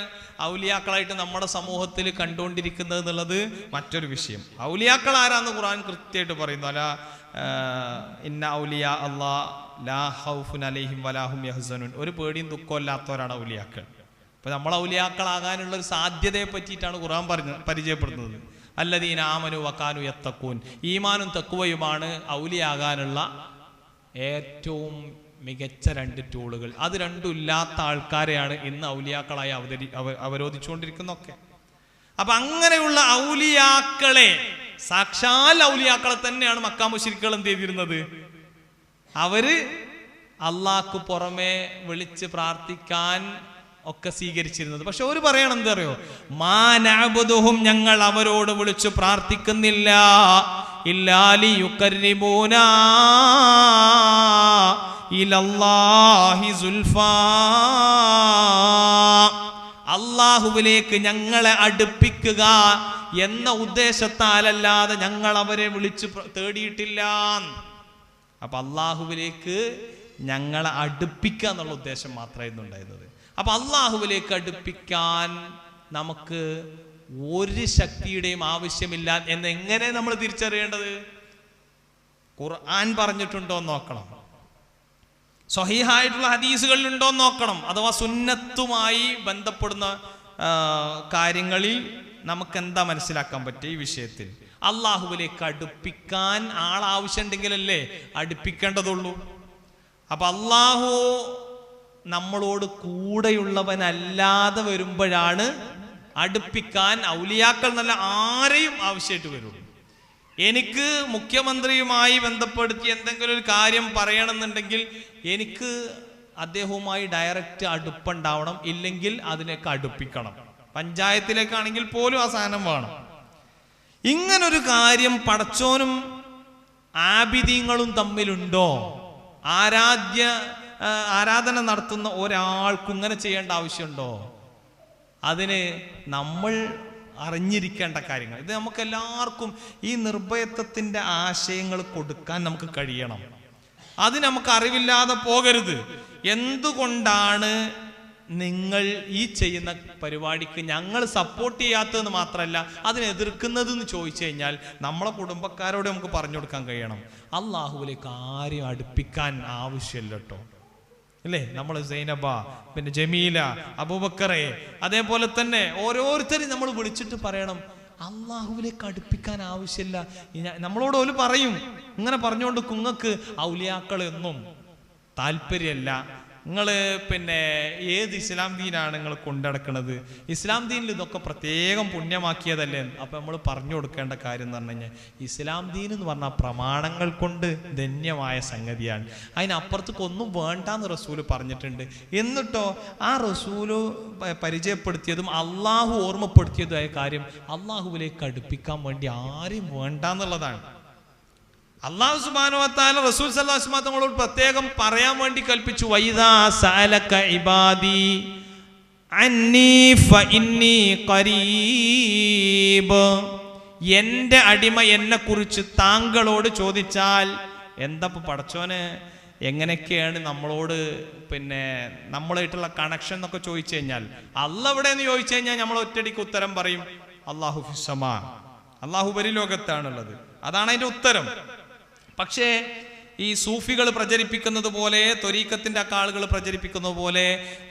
ഔലിയാക്കളായിട്ട് നമ്മുടെ സമൂഹത്തിൽ കണ്ടുകൊണ്ടിരിക്കുന്നത് എന്നുള്ളത് മറ്റൊരു വിഷയം. ഔലിയാക്കൾ ആരാന്ന് ഖുർആൻ കൃത്യമായിട്ട് പറയുന്നു. അല ഇന്ന ഔലിയാ അല്ലാഹ് ലാ ഖൗഫുൻ അലൈഹിം വലാഹും യഹ്സനൂൻ. ഒരു പേടിയും ദുഃഖവും ഇല്ലാത്തവരാണ് ഔലിയാക്കൾ. അപ്പൊ നമ്മൾ ഔലിയാക്കളാകാനുള്ള ഒരു സാധ്യതയെ പറ്റിയിട്ടാണ് ഖുർആൻ പരിചയപ്പെടുത്തുന്നത്. അല്ലദീന ആമനു വകാനു യത്തഖൂൻ. ഈമാനും തഖ്വയുമാണ് ഔലിയാകാനുള്ള ഏറ്റവും മികച്ച രണ്ട് ടൂളുകൾ. അത് രണ്ടും ഇല്ലാത്ത ആൾക്കാരെയാണ് ഇന്ന് ഔലിയാക്കളായി അവരോധിച്ചുകൊണ്ടിരിക്കുന്നൊക്കെ. അപ്പൊ അങ്ങനെയുള്ള ഔലിയാക്കളെ, സാക്ഷാൽ ഔലിയാക്കളെ തന്നെയാണ് മക്കാ മുശ്രിക്കുകൾ എന്ത് ചെയ്തിരുന്നത്? അവര് അള്ളാഹ്ക്ക് പുറമെ വിളിച്ച് പ്രാർത്ഥിക്കാൻ ഒക്കെ സ്വീകരിച്ചിരുന്നത്. പക്ഷെ ഒരു പറയണം എന്തറിയോ? മാ നഅ്ബുദുഹും, ഞങ്ങൾ അവരോട് വിളിച്ചു പ്രാർത്ഥിക്കുന്നില്ല, ഇല്ലാ ലിയുഖർരിബൂനാ ഇലല്ലാഹി സുൽഫാ, അള്ളാഹുവിലേക്ക് ഞങ്ങളെ അടുപ്പിക്കുക എന്ന ഉദ്ദേശത്താലല്ലാതെ ഞങ്ങൾ അവരെ വിളിച്ച് തേടിയിട്ടില്ല. അപ്പൊ അള്ളാഹുവിലേക്ക് ഞങ്ങളെ അടുപ്പിക്കുക എന്നുള്ള ഉദ്ദേശം മാത്രമായിരുന്നു ഉണ്ടായിരുന്നത്. അപ്പൊ അള്ളാഹുവിലേക്ക് അടുപ്പിക്കാൻ നമുക്ക് ഒരു ശക്തിയുടെയും ആവശ്യമില്ല എന്ന് എങ്ങനെ നമ്മൾ തിരിച്ചറിയേണ്ടത്? ഖുർആൻ പറഞ്ഞിട്ടുണ്ടോ എന്ന് നോക്കണം, സ്വഹീഹായിട്ടുള്ള ഹദീസുകളിൽ ഉണ്ടോ എന്ന് നോക്കണം. അഥവാ സുന്നത്തുമായി ബന്ധപ്പെടുന്ന കാര്യങ്ങളിൽ നമുക്ക് എന്താ മനസ്സിലാക്കാൻ പറ്റുക ഈ വിഷയത്തിൽ? അള്ളാഹുവിലേക്ക് അടുപ്പിക്കാൻ ആളാവശ്യമുണ്ടെങ്കിലല്ലേ അടുപ്പിക്കേണ്ടതുള്ളൂ. അപ്പൊ അള്ളാഹു നമ്മളോട് കൂടെയുള്ളവനല്ലാതെ വരുമ്പോഴാണ് അടുപ്പിക്കാൻ ഔലിയാക്കൾ നല്ല ആരെയും ആവശ്യമായിട്ട് വരുള്ളൂ. എനിക്ക് മുഖ്യമന്ത്രിയുമായി ബന്ധപ്പെടുത്തി എന്തെങ്കിലും ഒരു കാര്യം പറയണമെന്നുണ്ടെങ്കിൽ എനിക്ക് അദ്ദേഹവുമായി ഡയറക്റ്റ് അടുപ്പുണ്ടാവണം, ഇല്ലെങ്കിൽ അതിനൊക്കെ അടുപ്പിക്കണം. പഞ്ചായത്തിലേക്കാണെങ്കിൽ പോലും ആ സാധനം വേണം. ഇങ്ങനൊരു കാര്യം പടച്ചോനും ആബിദീങ്ങളും തമ്മിലുണ്ടോ? ആരാധന നടത്തുന്ന ഒരാൾക്കും ഇങ്ങനെ ചെയ്യേണ്ട ആവശ്യമുണ്ടോ? അതിന് നമ്മൾ അറിഞ്ഞിരിക്കേണ്ട കാര്യങ്ങൾ. ഇത് നമുക്ക് എല്ലാവർക്കും ഈ നിർഭയത്വത്തിന്റെ ആശയങ്ങൾ കൊടുക്കാൻ നമുക്ക് കഴിയണം. അത് നമുക്ക് അറിവില്ലാതെ പോകരുത്. എന്തുകൊണ്ടാണ് നിങ്ങൾ ഈ ചെയ്യുന്ന പരിപാടിക്ക് ഞങ്ങൾ സപ്പോർട്ട് ചെയ്യാത്തതെന്ന് മാത്രമല്ല അതിനെ എതിർക്കുന്നത് എന്ന് ചോദിച്ചു കഴിഞ്ഞാൽ നമ്മളെ കുടുംബക്കാരോട് നമുക്ക് പറഞ്ഞു കൊടുക്കാൻ കഴിയണം. അള്ളാഹുവിലേക്ക് ആരെയും അടുപ്പിക്കാൻ ആവശ്യമില്ല കേട്ടോ, അല്ലേ? നമ്മൾ സൈനബ, പിന്നെ ജമീല, അബൂബക്കറെ, അതേപോലെ തന്നെ ഓരോരുത്തരും നമ്മൾ വിളിച്ചിട്ട് പറയണം അള്ളാഹുവിലേക്ക് അടുപ്പിക്കാൻ ആവശ്യമില്ല. നമ്മളോട് ഒരു പറയും ഇങ്ങനെ പറഞ്ഞുകൊണ്ട് കുങ്ങക്ക് ഔലിയാക്കളൊന്നും താല്പര്യമല്ല, നിങ്ങൾ പിന്നെ ഏത് ഇസ്ലാം ദീനാണ് നിങ്ങൾ കൊണ്ടടക്കണത്? ഇസ്ലാം ദീനിൽ ഇതൊക്കെ പ്രത്യേകം പുണ്യമാക്കിയതല്ലേ? അപ്പൊ നമ്മൾ പറഞ്ഞു കൊടുക്കേണ്ട കാര്യം എന്ന് പറഞ്ഞു കഴിഞ്ഞാൽ ഇസ്ലാം ദീൻ എന്ന് പറഞ്ഞാൽ പ്രമാണങ്ങൾ കൊണ്ട് ധന്യമായ സംഗതിയാണ്. അതിനപ്പുറത്തേക്ക് ഒന്നും വേണ്ടാന്ന് റസൂല് പറഞ്ഞിട്ടുണ്ട്. എന്നിട്ടോ ആ റസൂല് പരിചയപ്പെടുത്തിയതും അള്ളാഹു ഓർമ്മപ്പെടുത്തിയതുമായ കാര്യം അള്ളാഹുവിലേക്ക് അടുപ്പിക്കാൻ വേണ്ടി ആരെയും വേണ്ടാന്നുള്ളതാണ്. അല്ലാഹു സുബ്ഹാനഹു വ തആല റസൂൽ സല്ലല്ലാഹു അലൈഹി വസല്ലം തങ്ങളോട് പ്രത്യേകം പറയാൻ വേണ്ടി കൽപ്പിച്ചു, വൈദാ സഅലക ഇബാദി അന്നി ഫഇന്നി ഖരീബ്. എൻ്റെ അടിമ എന്നെ കുറിച്ച് താങ്കളോട് ചോദിച്ചാൽ, എന്താ പടച്ചോന് എങ്ങനെയൊക്കെയാണ് നമ്മളോട് പിന്നെ നമ്മളായിട്ടുള്ള കണക്ഷൻ എന്നൊക്കെ ചോദിച്ചു കഴിഞ്ഞാൽ, അല്ലാഹ് എവിടെയെന്ന് ചോദിച്ചു കഴിഞ്ഞാൽ നമ്മൾ ഒറ്റയടിക്ക് ഉത്തരം പറയും അല്ലാഹു ഫിസ്സമാ, അല്ലാഹു ഉപരിലോകത്താണുള്ളത്. അതാണ് അതിന്റെ ഉത്തരം. പക്ഷേ ഈ സൂഫികൾ പ്രചരിപ്പിക്കുന്നത് പോലെ, ത്വരീഖത്തിന്റെ ആളുകൾ പ്രചരിപ്പിക്കുന്നത് പോലെ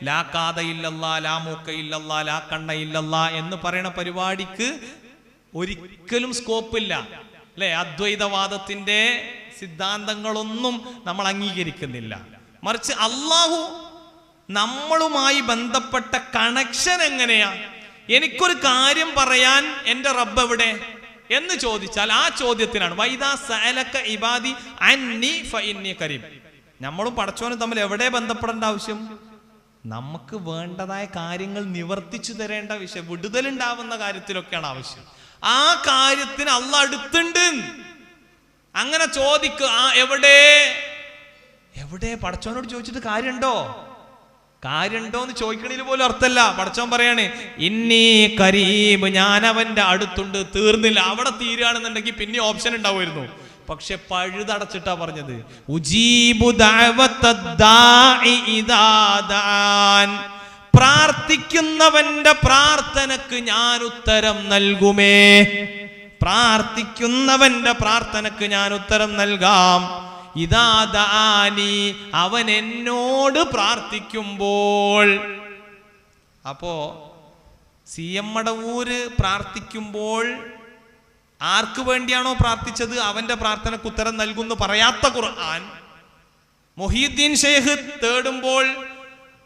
ലാ കാദ ഇല്ലല്ലാ, ലാ മൂക്ക ഇല്ലല്ലാ, ലാ കണ്ണ ഇല്ലല്ലാ എന്ന് പറയുന്ന പരിപാടിക്ക് ഒരിക്കലും സ്കോപ്പില്ല, അല്ലെ? അദ്വൈതവാദത്തിന്റെ സിദ്ധാന്തങ്ങളൊന്നും നമ്മൾ അംഗീകരിക്കുന്നില്ല. മറിച്ച് അള്ളാഹു നമ്മളുമായി ബന്ധപ്പെട്ട കണക്ഷൻ എങ്ങനെയാ? എനിക്കൊരു കാര്യം പറയാൻ എൻ്റെ റബ്ബ് എവിടെ എന്ന് ചോദിച്ചാൽ ആ ചോദ്യത്തിനാണ് വൈദാ സഅലക ഇബാദി അന്നി ഫഇന്നി ഖരീബ്. നമ്മളും പടച്ചോനും തമ്മിൽ എവിടെ ബന്ധപ്പെടേണ്ട ആവശ്യം? നമുക്ക് വേണ്ടതായ കാര്യങ്ങൾ നിവർത്തിച്ചു തരേണ്ട വിഷയം, വിടുതലുണ്ടാവുന്ന കാര്യത്തിലൊക്കെയാണ് ആവശ്യം. ആ കാര്യത്തിന് അള്ളാഹ് അടുത്തുണ്ട്. അങ്ങനെ ചോദിക്കുക, എവിടെ എവിടെ പടച്ചോനോട് ചോദിച്ചിട്ട് കാര്യമുണ്ടോ? കാര്യമുണ്ടോ എന്ന് ചോദിക്കണതിൽ പോലും അർത്ഥമല്ല. പടച്ചോൻ പറയാണ് ഇന്നി കരീബ്, ഞാൻ അവന്റെ അടുത്തുണ്ട്. തീർന്നില്ല. അവിടെ തീരുകയാണെന്നുണ്ടെങ്കിൽ പിന്നെ ഓപ്ഷൻ ഉണ്ടാവുമായിരുന്നു. പക്ഷെ പഴുതടച്ചിട്ടാ പറഞ്ഞത്, ഉജീബു ദഅവത്തദ്ദാഇ ഇദാ ദഅൻ, പ്രാർത്ഥിക്കുന്നവന്റെ പ്രാർത്ഥനക്ക് ഞാൻ ഉത്തരം നൽകുമേ. പ്രാർത്ഥിക്കുന്നവന്റെ പ്രാർത്ഥനക്ക് ഞാൻ ഉത്തരം നൽകാം. ഇദാ ദഅാനി, അവൻ എന്നോട് പ്രാർത്ഥിക്കുമ്പോൾ. അപ്പോ CM മടവൂര് പ്രാർത്ഥിക്കുമ്പോൾ ആർക്ക് വേണ്ടിയാണോ പ്രാർത്ഥിച്ചത് അവന്റെ പ്രാർത്ഥനക്ക് ഉത്തരം നൽകുന്നു പറയാത്ത ഖുർആൻ, മുഹീദ്ദീൻ ഷെയ്ഖ് തേടുമ്പോൾ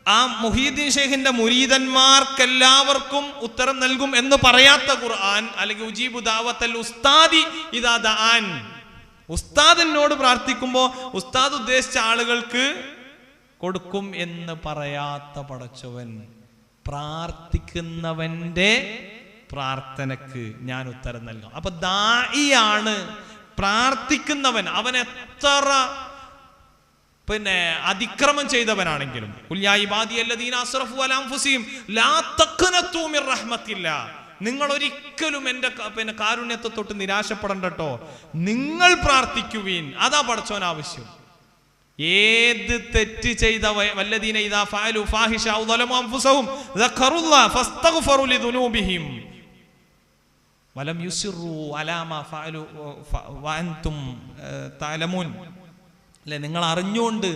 ആ മുഹീദ്ദീൻ ഷെയ്ഖിന്റെ മുരീദന്മാർക്കെല്ലാവർക്കും ഉത്തരം നൽകും എന്ന് പറയാത്ത ഖുർആൻ, അല്ലെങ്കിൽ ഉജീബു ദഅവത്തൽ ഉസ്താദി ഇദാ ദഅാൻ, ഉസ്താദിനോട് പ്രാർത്ഥിക്കുമ്പോൾ ഉസ്താദ് ഉദ്ദേശിച്ച ആളുകൾക്ക് കൊടുക്കും എന്ന് പറയാത്ത പടച്ചവൻ, പ്രാർത്ഥിക്കുന്നവന്റെ പ്രാർത്ഥനക്ക് ഞാൻ ഉത്തരം നൽകാം. അപ്പൊ ദാഇയാണ് പ്രാർത്ഥിക്കുന്നവൻ. അവൻ എത്ര പിന്നെ അതിക്രമം ചെയ്തവനാണെങ്കിലും, നിങ്ങൾ ഒരിക്കലും എന്റെ പിന്നെ കാരുണ്യത്തെ തൊട്ട് നിരാശപ്പെടണ്ട കേട്ടോ, നിങ്ങൾ പ്രാർത്ഥിക്കുവീൻ. അതാ പടച്ചോൻ ആവശ്യം. ഏത് തെറ്റ് ചെയ്ത വല്ലദീന ഇദാ ഫഅലു ഫാഹിഷ ഔ ളലമു അൻഫുസഹും ദക്കറുല്ലാഹ ഫസ്തഗ്ഫറു ലിദുനൂബിഹിം വലം യുസിറു അലാ മാ ഫഅലു വഅൻതും തഅലമൂൻ. അല്ലെ, നിങ്ങൾ അറിഞ്ഞുകൊണ്ട്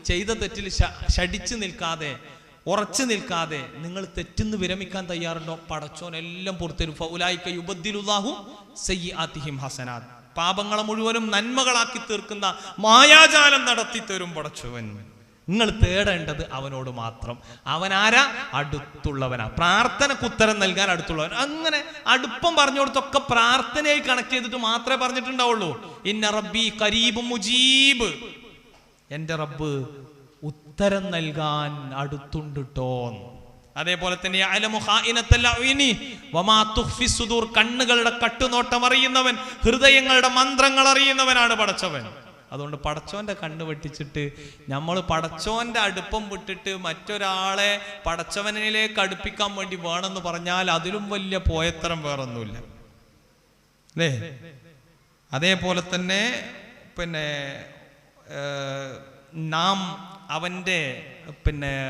ചെയ്ത തെറ്റിൽ ശഠിച്ചു നിൽക്കാതെ ഉറച്ചു നിൽക്കാതെ നിങ്ങൾ തെറ്റിന്ന് വിരമിക്കാൻ തയ്യാറുണ്ടോ? പടച്ചോൻ എല്ലാം പുറത്തരും. ഫൗലായിക യുബദ്ദിലുല്ലാഹു സയ്യിആതിഹിം ഹസനാത്ത്. പാപങ്ങളെ മുഴുവനും നന്മകളാക്കി തീർക്കുന്ന മായാജാലം നടത്തി തരും പടച്ചവൻ. നിങ്ങൾ തേടേണ്ടത് അവനോട് മാത്രം. അവനാരാ? അടുത്തുള്ളവനാ. പ്രാർത്ഥനക്ക് ഉത്തരം നൽകാൻ അടുത്തുള്ളവൻ. അങ്ങനെ അടുപ്പം പറഞ്ഞു കൊടുത്തൊക്കെ പ്രാർത്ഥനയായി കണക്ട് ചെയ്തിട്ട് മാത്രമേ പറഞ്ഞിട്ടുണ്ടാവുള്ളൂ. ഇന്ന റബ്ബി ഖരീബും മുജീബ്. എന്റെ റബ്ബ് ഉത്തരം നൽകാൻ അടുത്തുണ്ട് ട്ടോ. അതേപോലെ തന്നെ കണ്ണുകളുടെ കട്ടുനോട്ടം അറിയുന്നവൻ, ഹൃദയങ്ങളുടെ മന്ത്രങ്ങൾ അറിയുന്നവനാണ് പടച്ചവൻ. അതുകൊണ്ട് പടച്ചോന്റെ കണ്ണ് വെട്ടിച്ചിട്ട് നമ്മൾ പടച്ചോന്റെ അടുപ്പം വിട്ടിട്ട് മറ്റൊരാളെ പടച്ചവനിലേക്ക് അടുപ്പിക്കാൻ വേണ്ടി വേണമെന്ന് പറഞ്ഞാൽ അതിലും വലിയ പോയത്തരം വേറൊന്നുമില്ല, അല്ലേ? അതേപോലെ തന്നെ നാം അവന്റെ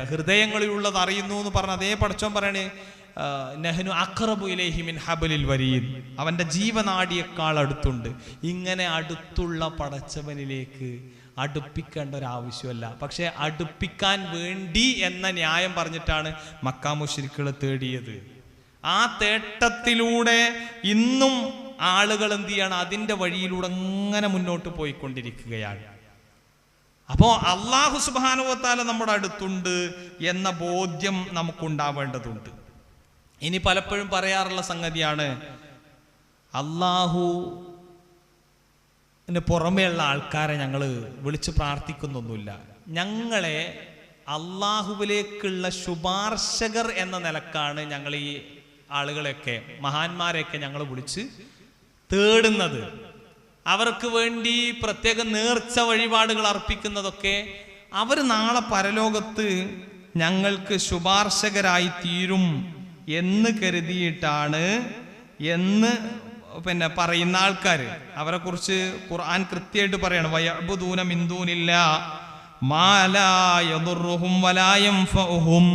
ഹൃദയങ്ങളിലുള്ളത് അറിയുന്നു എന്ന് പറഞ്ഞ അതേ പടച്ചോൻ പറയണേ, നഹ്നു അഖ്റബു ഇലൈഹി മിൻ ഹബ്ലിൽ വരീദ്. അവന്റെ ജീവനാടിയേക്കാൾ അടുത്തുണ്ട്. ഇങ്ങനെ അടുത്തുള്ള പടച്ചവനിലേക്ക് അടുപ്പിക്കേണ്ട ഒരു ആവശ്യമല്ല. പക്ഷെ അടുപ്പിക്കാൻ വേണ്ടി എന്ന ന്യായം പറഞ്ഞിട്ടാണ് മക്കാ മുശ്രിക്കുകൾ തേടിയത്. ആ തേട്ടത്തിലൂടെ ഇന്നും ആളുകൾ എന്ത് ചെയ്യാണ്? അതിന്റെ വഴിയിലൂടെ അങ്ങനെ മുന്നോട്ട് പോയിക്കൊണ്ടിരിക്കുകയാണ്. അപ്പോ അല്ലാഹു സുബ്ഹാനഹു വ തആല നമ്മുടെ അടുത്തുണ്ട് എന്ന ബോധ്യം നമുക്കുണ്ടാവേണ്ടതുണ്ട്. ഇനി പലപ്പോഴും പറയാറുള്ള സംഗതിയാണ്, അല്ലാഹുവിന് പുറമേയുള്ള ആൾക്കാരെ ഞങ്ങൾ വിളിച്ച് പ്രാർത്ഥിക്കുന്നൊന്നുമില്ല. ഞങ്ങളെ അല്ലാഹുവിലേക്കുള്ള ശുപാർശകർ എന്ന നിലക്കാണ് ഞങ്ങൾ ഈ ആളുകളെയൊക്കെ, മഹാന്മാരെയൊക്കെ ഞങ്ങൾ വിളിച്ച് തേടുന്നത്. അവർക്ക് വേണ്ടി പ്രത്യേക നേർച്ച വഴിപാടുകൾ അർപ്പിക്കുന്നതൊക്കെ അവർ നാളെ പരലോകത്ത് ഞങ്ങൾക്ക് ശുപാർശകരായി തീരും എന്ന് കരുതിയിട്ടാണ് എന്ന് പറയുന്ന ആൾക്കാർ. അവരെ കുറിച്ച് ഖുർആൻ കൃത്യമായിട്ട് പറയാണ്, വയഅ്ബുദൂന മിൻ ദൂനില്ലാ മാ ലാ യദുർറുഹും വലാ യൻഫഉഹും.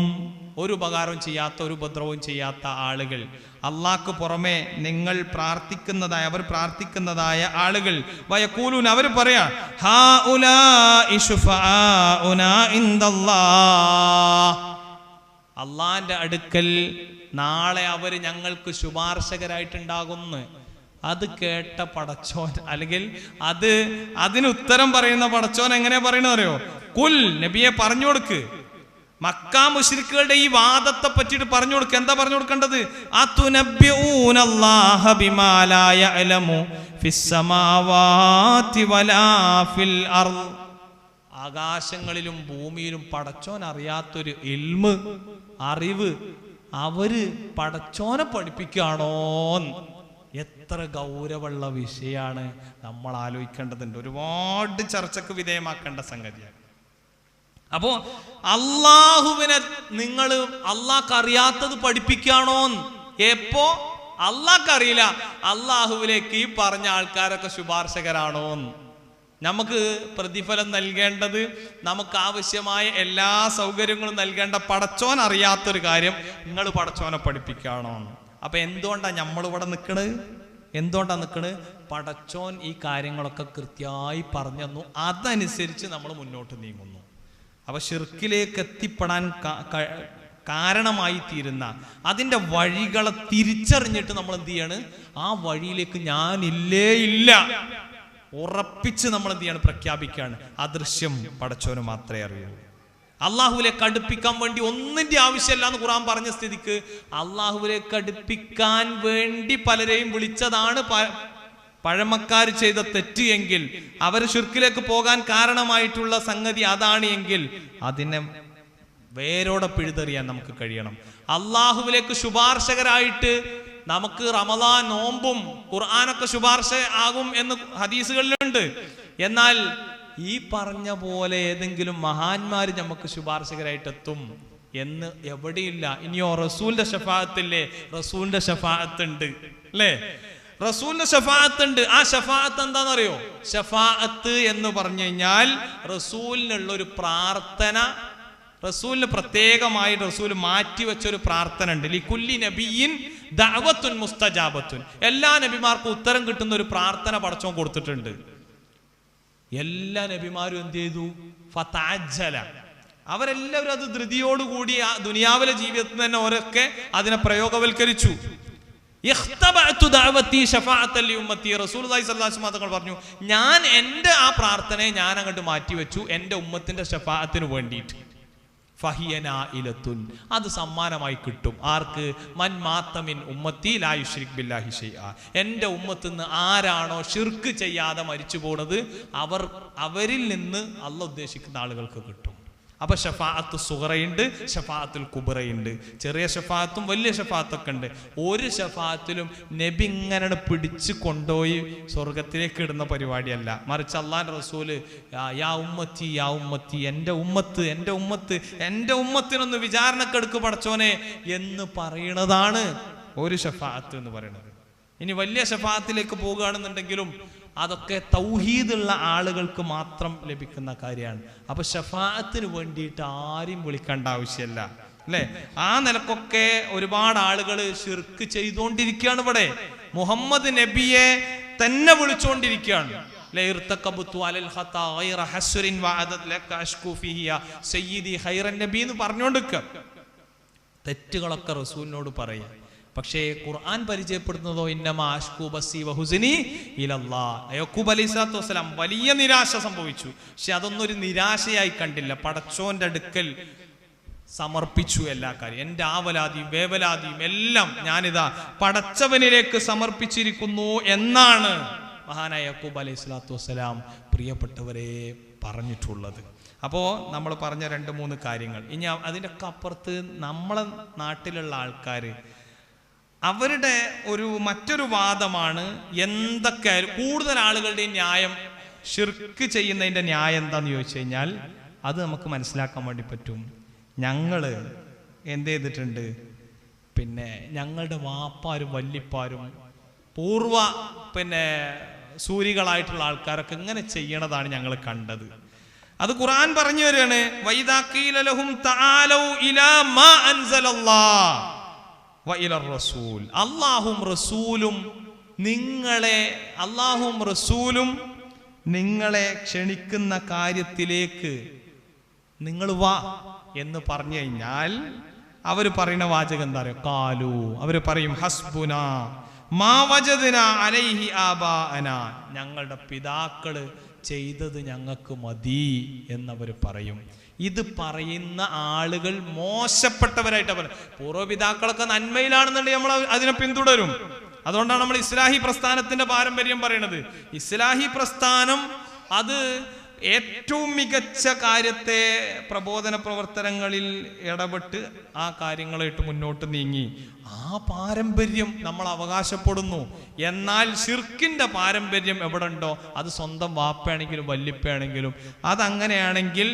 ഒരു ഉപകാരവും ചെയ്യാത്ത, ഒരു ഉപദ്രവവും ചെയ്യാത്ത ആളുകൾ, അള്ളാഹ്ക്ക് പുറമെ നിങ്ങൾ പ്രാർത്ഥിക്കുന്നതായ, അവർ പ്രാർത്ഥിക്കുന്നതായ ആളുകൾ, വയഖൂലൂന, അവർ പറയാ, ഹൗലാഇ ശുഫആഉനാ ഇൻദല്ലാഹ്. അള്ളാന്റെ അടുക്കൽ നാളെ അവർ ഞങ്ങൾക്ക് ശുപാർശകരായിട്ടുണ്ടാകുന്നു. അത് കേട്ട പടച്ചോൻ, അല്ലെങ്കിൽ അതിന് ഉത്തരം പറയുന്ന പടച്ചോൻ എങ്ങനെ പറയണെന്ന് അറിയോ? കുൽ, നബിയെ പറഞ്ഞു കൊടുക്ക്, മക്കാ മുശ്രിക്കുകളുടെ ഈ വാദത്തെ പറ്റിയിട്ട് പറഞ്ഞു കൊടുക്കുക. എന്താ പറഞ്ഞു കൊടുക്കേണ്ടത്? അതുനബ്ബിഊനല്ലാഹ ബിമാ ലാ യഅലമു ഫിസ്സമാവാതി വലാ ഫിൽ അർദ്. ആകാശങ്ങളിലും ഭൂമിയിലും പടച്ചോൻ അറിയാത്തൊരു ഇൽമ്, അറിവ് അവര് പടച്ചോനെ പഠിപ്പിക്കുകയാണോ? എത്ര ഗൗരവമുള്ള വിഷയമാണ്, നമ്മൾ ആലോചിക്കേണ്ടതുണ്ട്. ഒരുപാട് ചർച്ചക്ക് വിധേയമാക്കേണ്ട സംഗതിയാണ്. അപ്പോ അള്ളാഹുവിനെ നിങ്ങൾ അള്ളാഹ്ക്ക് അറിയാത്തത് പഠിപ്പിക്കുകയാണോ? എപ്പോ? അള്ളാഹ്ക്ക് അറിയില്ല, അള്ളാഹുവിലേക്ക് ഈ പറഞ്ഞ ആൾക്കാരൊക്കെ ശുപാർശകരാണോ? നമുക്ക് പ്രതിഫലം നൽകേണ്ടത്, നമുക്ക് ആവശ്യമായ എല്ലാ സൗകര്യങ്ങളും നൽകേണ്ട പടച്ചോൻ അറിയാത്തൊരു കാര്യം നിങ്ങൾ പടച്ചോനെ പഠിപ്പിക്കുകയാണോ? അപ്പൊ എന്തുകൊണ്ടാണ് നമ്മളിവിടെ നിൽക്കണത്? എന്തുകൊണ്ടാണ് നിൽക്കണത്? പടച്ചോൻ ഈ കാര്യങ്ങളൊക്കെ കൃത്യമായി പറഞ്ഞു തന്നു, അതനുസരിച്ച് നമ്മൾ മുന്നോട്ട് നീങ്ങുന്നു. അപ്പൊ ശിർക്കിലേക്ക് എത്തിപ്പെടാൻ കാരണമായി തീരുന്ന അതിൻ്റെ വഴികളെ തിരിച്ചറിഞ്ഞിട്ട് നമ്മൾ എന്ത് ചെയ്യാണ്? ആ വഴിയിലേക്ക് ഞാനില്ലേ ഇല്ല ഉറപ്പിച്ച് നമ്മൾ എന്ത് ചെയ്യാണ്? പ്രഖ്യാപിക്കുകയാണ്. അദൃശ്യം പടച്ചോന് മാത്രമേ അറിയൂ. അള്ളാഹുവിലേക്ക് അടുപ്പിക്കാൻ വേണ്ടി ഒന്നിന്റെ ആവശ്യമില്ല എന്ന് ഖുർആൻ പറഞ്ഞ സ്ഥിതിക്ക് അള്ളാഹുവിലേക്ക് അടുപ്പിക്കാൻ വേണ്ടി പലരെയും വിളിച്ചതാണ് പഴമക്കാർ ചെയ്ത തെറ്റ് എങ്കിൽ, അവർ ശിർക്കിലേക്ക് പോകാൻ കാരണമായിട്ടുള്ള സംഗതി അതാണ് എങ്കിൽ അതിനെ വേരോടെ പിഴുതെറിയാൻ നമുക്ക് കഴിയണം. അള്ളാഹുവിലേക്ക് ശുപാർശകരായിട്ട് നമുക്ക് റമദാൻ, നോമ്പും ഖുർആനൊക്കെ ശുപാർശ ആകും എന്ന് ഹദീസുകളിലുണ്ട്. എന്നാൽ ഈ പറഞ്ഞ പോലെ ഏതെങ്കിലും മഹാന്മാര് നമുക്ക് ശുപാർശകരായിട്ടെത്തും എന്ന് എവിടെയില്ല. ഇനിയോ റസൂലിന്റെ ഷഫാഅത്തില്ലേ? റസൂലിന്റെ ഷഫാഅത്തുണ്ട്, അല്ലേ? റസൂലിന്റെ ഷഫാഅത്തുണ്ട്. ആ ഷഫാഅത്ത് എന്താണെന്നറിയോ? ഷഫാഅത്ത് എന്ന് പറഞ്ഞു കഴിഞ്ഞാൽ റസൂലിനുള്ള ഒരു പ്രാർത്ഥന, റസൂലിന് പ്രത്യേകമായി റസൂൽ മാറ്റിവെച്ചൊരു പ്രാർത്ഥന ഉണ്ട്. ലികുല്ലി നബിയിൻ ദഅവത്തുൻ മുസ്തജാബത്തുൻ. എല്ലാ നബിമാർക്കും ഉത്തരം കിട്ടുന്ന ഒരു പ്രാർത്ഥന പടച്ചോൻ കൊടുത്തിട്ടുണ്ട്. എല്ലാ നബിമാരും എന്ത് ചെയ്തു? ഫതഅജ്ജല, അവരെല്ലാവരും അത് ധൃതിയോടുകൂടി ആ ദുനിയാവിലെ ജീവിതത്തിൽ തന്നെ ഓരൊക്കെ അതിനെ പ്രയോഗവൽക്കരിച്ചു. തങ്ങൾ പറഞ്ഞു, ഞാൻ എൻ്റെ ആ പ്രാർത്ഥനയെ ഞാൻ അങ്ങോട്ട് മാറ്റിവെച്ചു എൻ്റെ ഉമ്മത്തിന്റെ ഷഫാഅത്തിന് വേണ്ടിയിട്ട്. അത് സമ്മാനമായി കിട്ടും. ആർക്ക്? മൻ മാത്തമിൻ ഉമ്മത്തി ലാ യുശ്രിക് ബില്ലാഹി ഷൈഅ. എൻ്റെ ഉമ്മത്തിന്ന് ആരാണോ ഷിർക്ക് ചെയ്യാതെ മരിച്ചു പോണത് അവരിൽ നിന്ന് അള്ളാഹ് ഉദ്ദേശിക്കുന്ന ആളുകൾക്ക് കിട്ടും. അപ്പൊ ഷഫാഅത്ത് സുഗറയുണ്ട്, ഷഫാഅത്തുൽ കുബറയുണ്ട്. ചെറിയ ഷഫാഅത്തും വലിയ ഷഫാഅത്തൊക്കെ ഉണ്ട്. ഒരു ഷഫാഅത്തിലും നബി ഇങ്ങനെ പിടിച്ച് കൊണ്ടുപോയി സ്വർഗത്തിലേക്ക് ഇടുന്ന പരിപാടിയല്ല. മറിച്ച് അള്ളാഹുവിന്റെ റസൂല് യാ ഉമ്മത്തി യാ ഉമ്മത്തി, എൻ്റെ ഉമ്മത്ത് എൻ്റെ ഉമ്മത്ത് എൻ്റെ ഉമ്മത്തിനൊന്ന് വിചാരണക്കെടുക്ക് പടച്ചോനെ എന്ന് പറയുന്നതാണ് ഒരു ഷഫാഅത്ത് എന്ന് പറയുന്നത്. ഇനി വലിയ ഷഫാഅത്തിലേക്ക് പോകുകയാണെന്നുണ്ടെങ്കിലും അതൊക്കെ തൗഹീദുള്ള ആളുകൾക്ക് മാത്രം ലഭിക്കുന്ന കാര്യമാണ്. അപ്പൊ ഷഫാഅത്തിന് വേണ്ടിയിട്ട് ആരെയും വിളിക്കേണ്ട ആവശ്യമല്ല, അല്ലെ? ആ നിലക്കൊക്കെ ഒരുപാട് ആളുകൾ ശിർക്ക് ചെയ്തുകൊണ്ടിരിക്കുകയാണ്. ഇവിടെ മുഹമ്മദ് നബിയെ തന്നെ വിളിച്ചുകൊണ്ടിരിക്കുകയാണ്. എന്ന് പറഞ്ഞുകൊണ്ടിരിക്കുക. തെറ്റുകളൊക്കെ റസൂലിനോട് പറയാ. പക്ഷേ ഖുർആൻ പരിചയപ്പെടുന്നതോ ഇന്നമാ അശ്കൂ ബസ്സി വഹുസ്നി ഇലല്ലാഹ്. യഅ്ഖൂബ് അലൈഹിസ്സലാത്തു വസ്സലാം വലിയ നിരാശ സംഭവിച്ചു. പക്ഷെ അതൊന്നും ഒരു നിരാശയായി കണ്ടില്ല. പടച്ചോന്റെ അടുക്കൽ സമർപ്പിച്ചു എല്ലാ കാര്യം. എൻ്റെ ആവലാതിയും വേവലാതിയും എല്ലാം ഞാനിതാ പടച്ചവനിലേക്ക് സമർപ്പിച്ചിരിക്കുന്നു എന്നാണ് മഹാനായ യഅ്ഖൂബ് അലൈഹിസ്സലാത്തു വസ്സലാം പ്രിയപ്പെട്ടവരെ പറഞ്ഞിട്ടുള്ളത്. അപ്പോൾ നമ്മൾ പറഞ്ഞ 2-3 കാര്യങ്ങൾ. ഇനി അതിൻ്റെ ഒക്കെ അപ്പുറത്ത് നമ്മളെ നാട്ടിലുള്ള ആൾക്കാർ അവരുടെ മറ്റൊരു വാദമാണ്, എന്തൊക്കെയായാലും കൂടുതൽ ആളുകളുടെ ന്യായം ഷിർക്ക് ചെയ്യുന്നതിൻ്റെ ന്യായം എന്താന്ന് ചോദിച്ചു കഴിഞ്ഞാൽ അത് നമുക്ക് മനസ്സിലാക്കാൻ വേണ്ടി പറ്റും. ഞങ്ങൾ എന്ത് ചെയ്തിട്ടുണ്ട്, ഞങ്ങളുടെ വാപ്പാരും വല്ലിപ്പാരും പൂർവ സൂരികളായിട്ടുള്ള ആൾക്കാരൊക്കെ ഇങ്ങനെ ചെയ്യണതാണ് ഞങ്ങൾ കണ്ടത്. അത് ഖുർആൻ പറഞ്ഞു വരികയാണ്, വൈദാ ഖീല ലഹും തആലൗ ഇലാ മാ അൻസലല്ലാഹ് വ ഇലർ റസൂൽ. അല്ലാഹും റസൂലും നിങ്ങളെ ക്ഷണിക്കുന്ന കാര്യത്തിലേക്ക് നിങ്ങൾ വാ എന്ന് പറഞ്ഞു കഴിഞ്ഞാൽ അവർ പറയുന്ന വാചകം എന്താ പറയുക? കാലു, അവർ പറയും ഹസ്ബുനാ മാ വജദ്നാ അലൈഹി ആബാഅനാ, ഞങ്ങളുടെ പിതാക്കള് ചെയ്തത് ഞങ്ങൾക്ക് മതി എന്നവർ പറയും. ഇത് പറയുന്ന ആളുകൾ മോശപ്പെട്ടവരായിട്ട് പറയും. പൂർവ്വപിതാക്കളൊക്കെ നന്മയിലാണെന്നുണ്ടെങ്കിൽ നമ്മൾ അതിനെ പിന്തുടരും. അതുകൊണ്ടാണ് നമ്മൾ ഇസ്ലാഹി പ്രസ്ഥാനത്തിന്റെ പാരമ്പര്യം പറയുന്നത്. ഇസ്ലാഹി പ്രസ്ഥാനം അത് ഏറ്റവും മികച്ച കാര്യത്തെ പ്രബോധന പ്രവർത്തനങ്ങളിൽ ഇടപെട്ട് ആ കാര്യങ്ങളായിട്ട് മുന്നോട്ട് നീങ്ങി ആ പാരമ്പര്യം നമ്മൾ അവകാശപ്പെടുന്നു. എന്നാൽ ശിർക്കിന്റെ പാരമ്പര്യം എവിടെ ഉണ്ടോ അത് സ്വന്തം വാപ്പയാണെങ്കിലും വല്ലിപ്പയാണെങ്കിലും അതങ്ങനെയാണെങ്കിൽ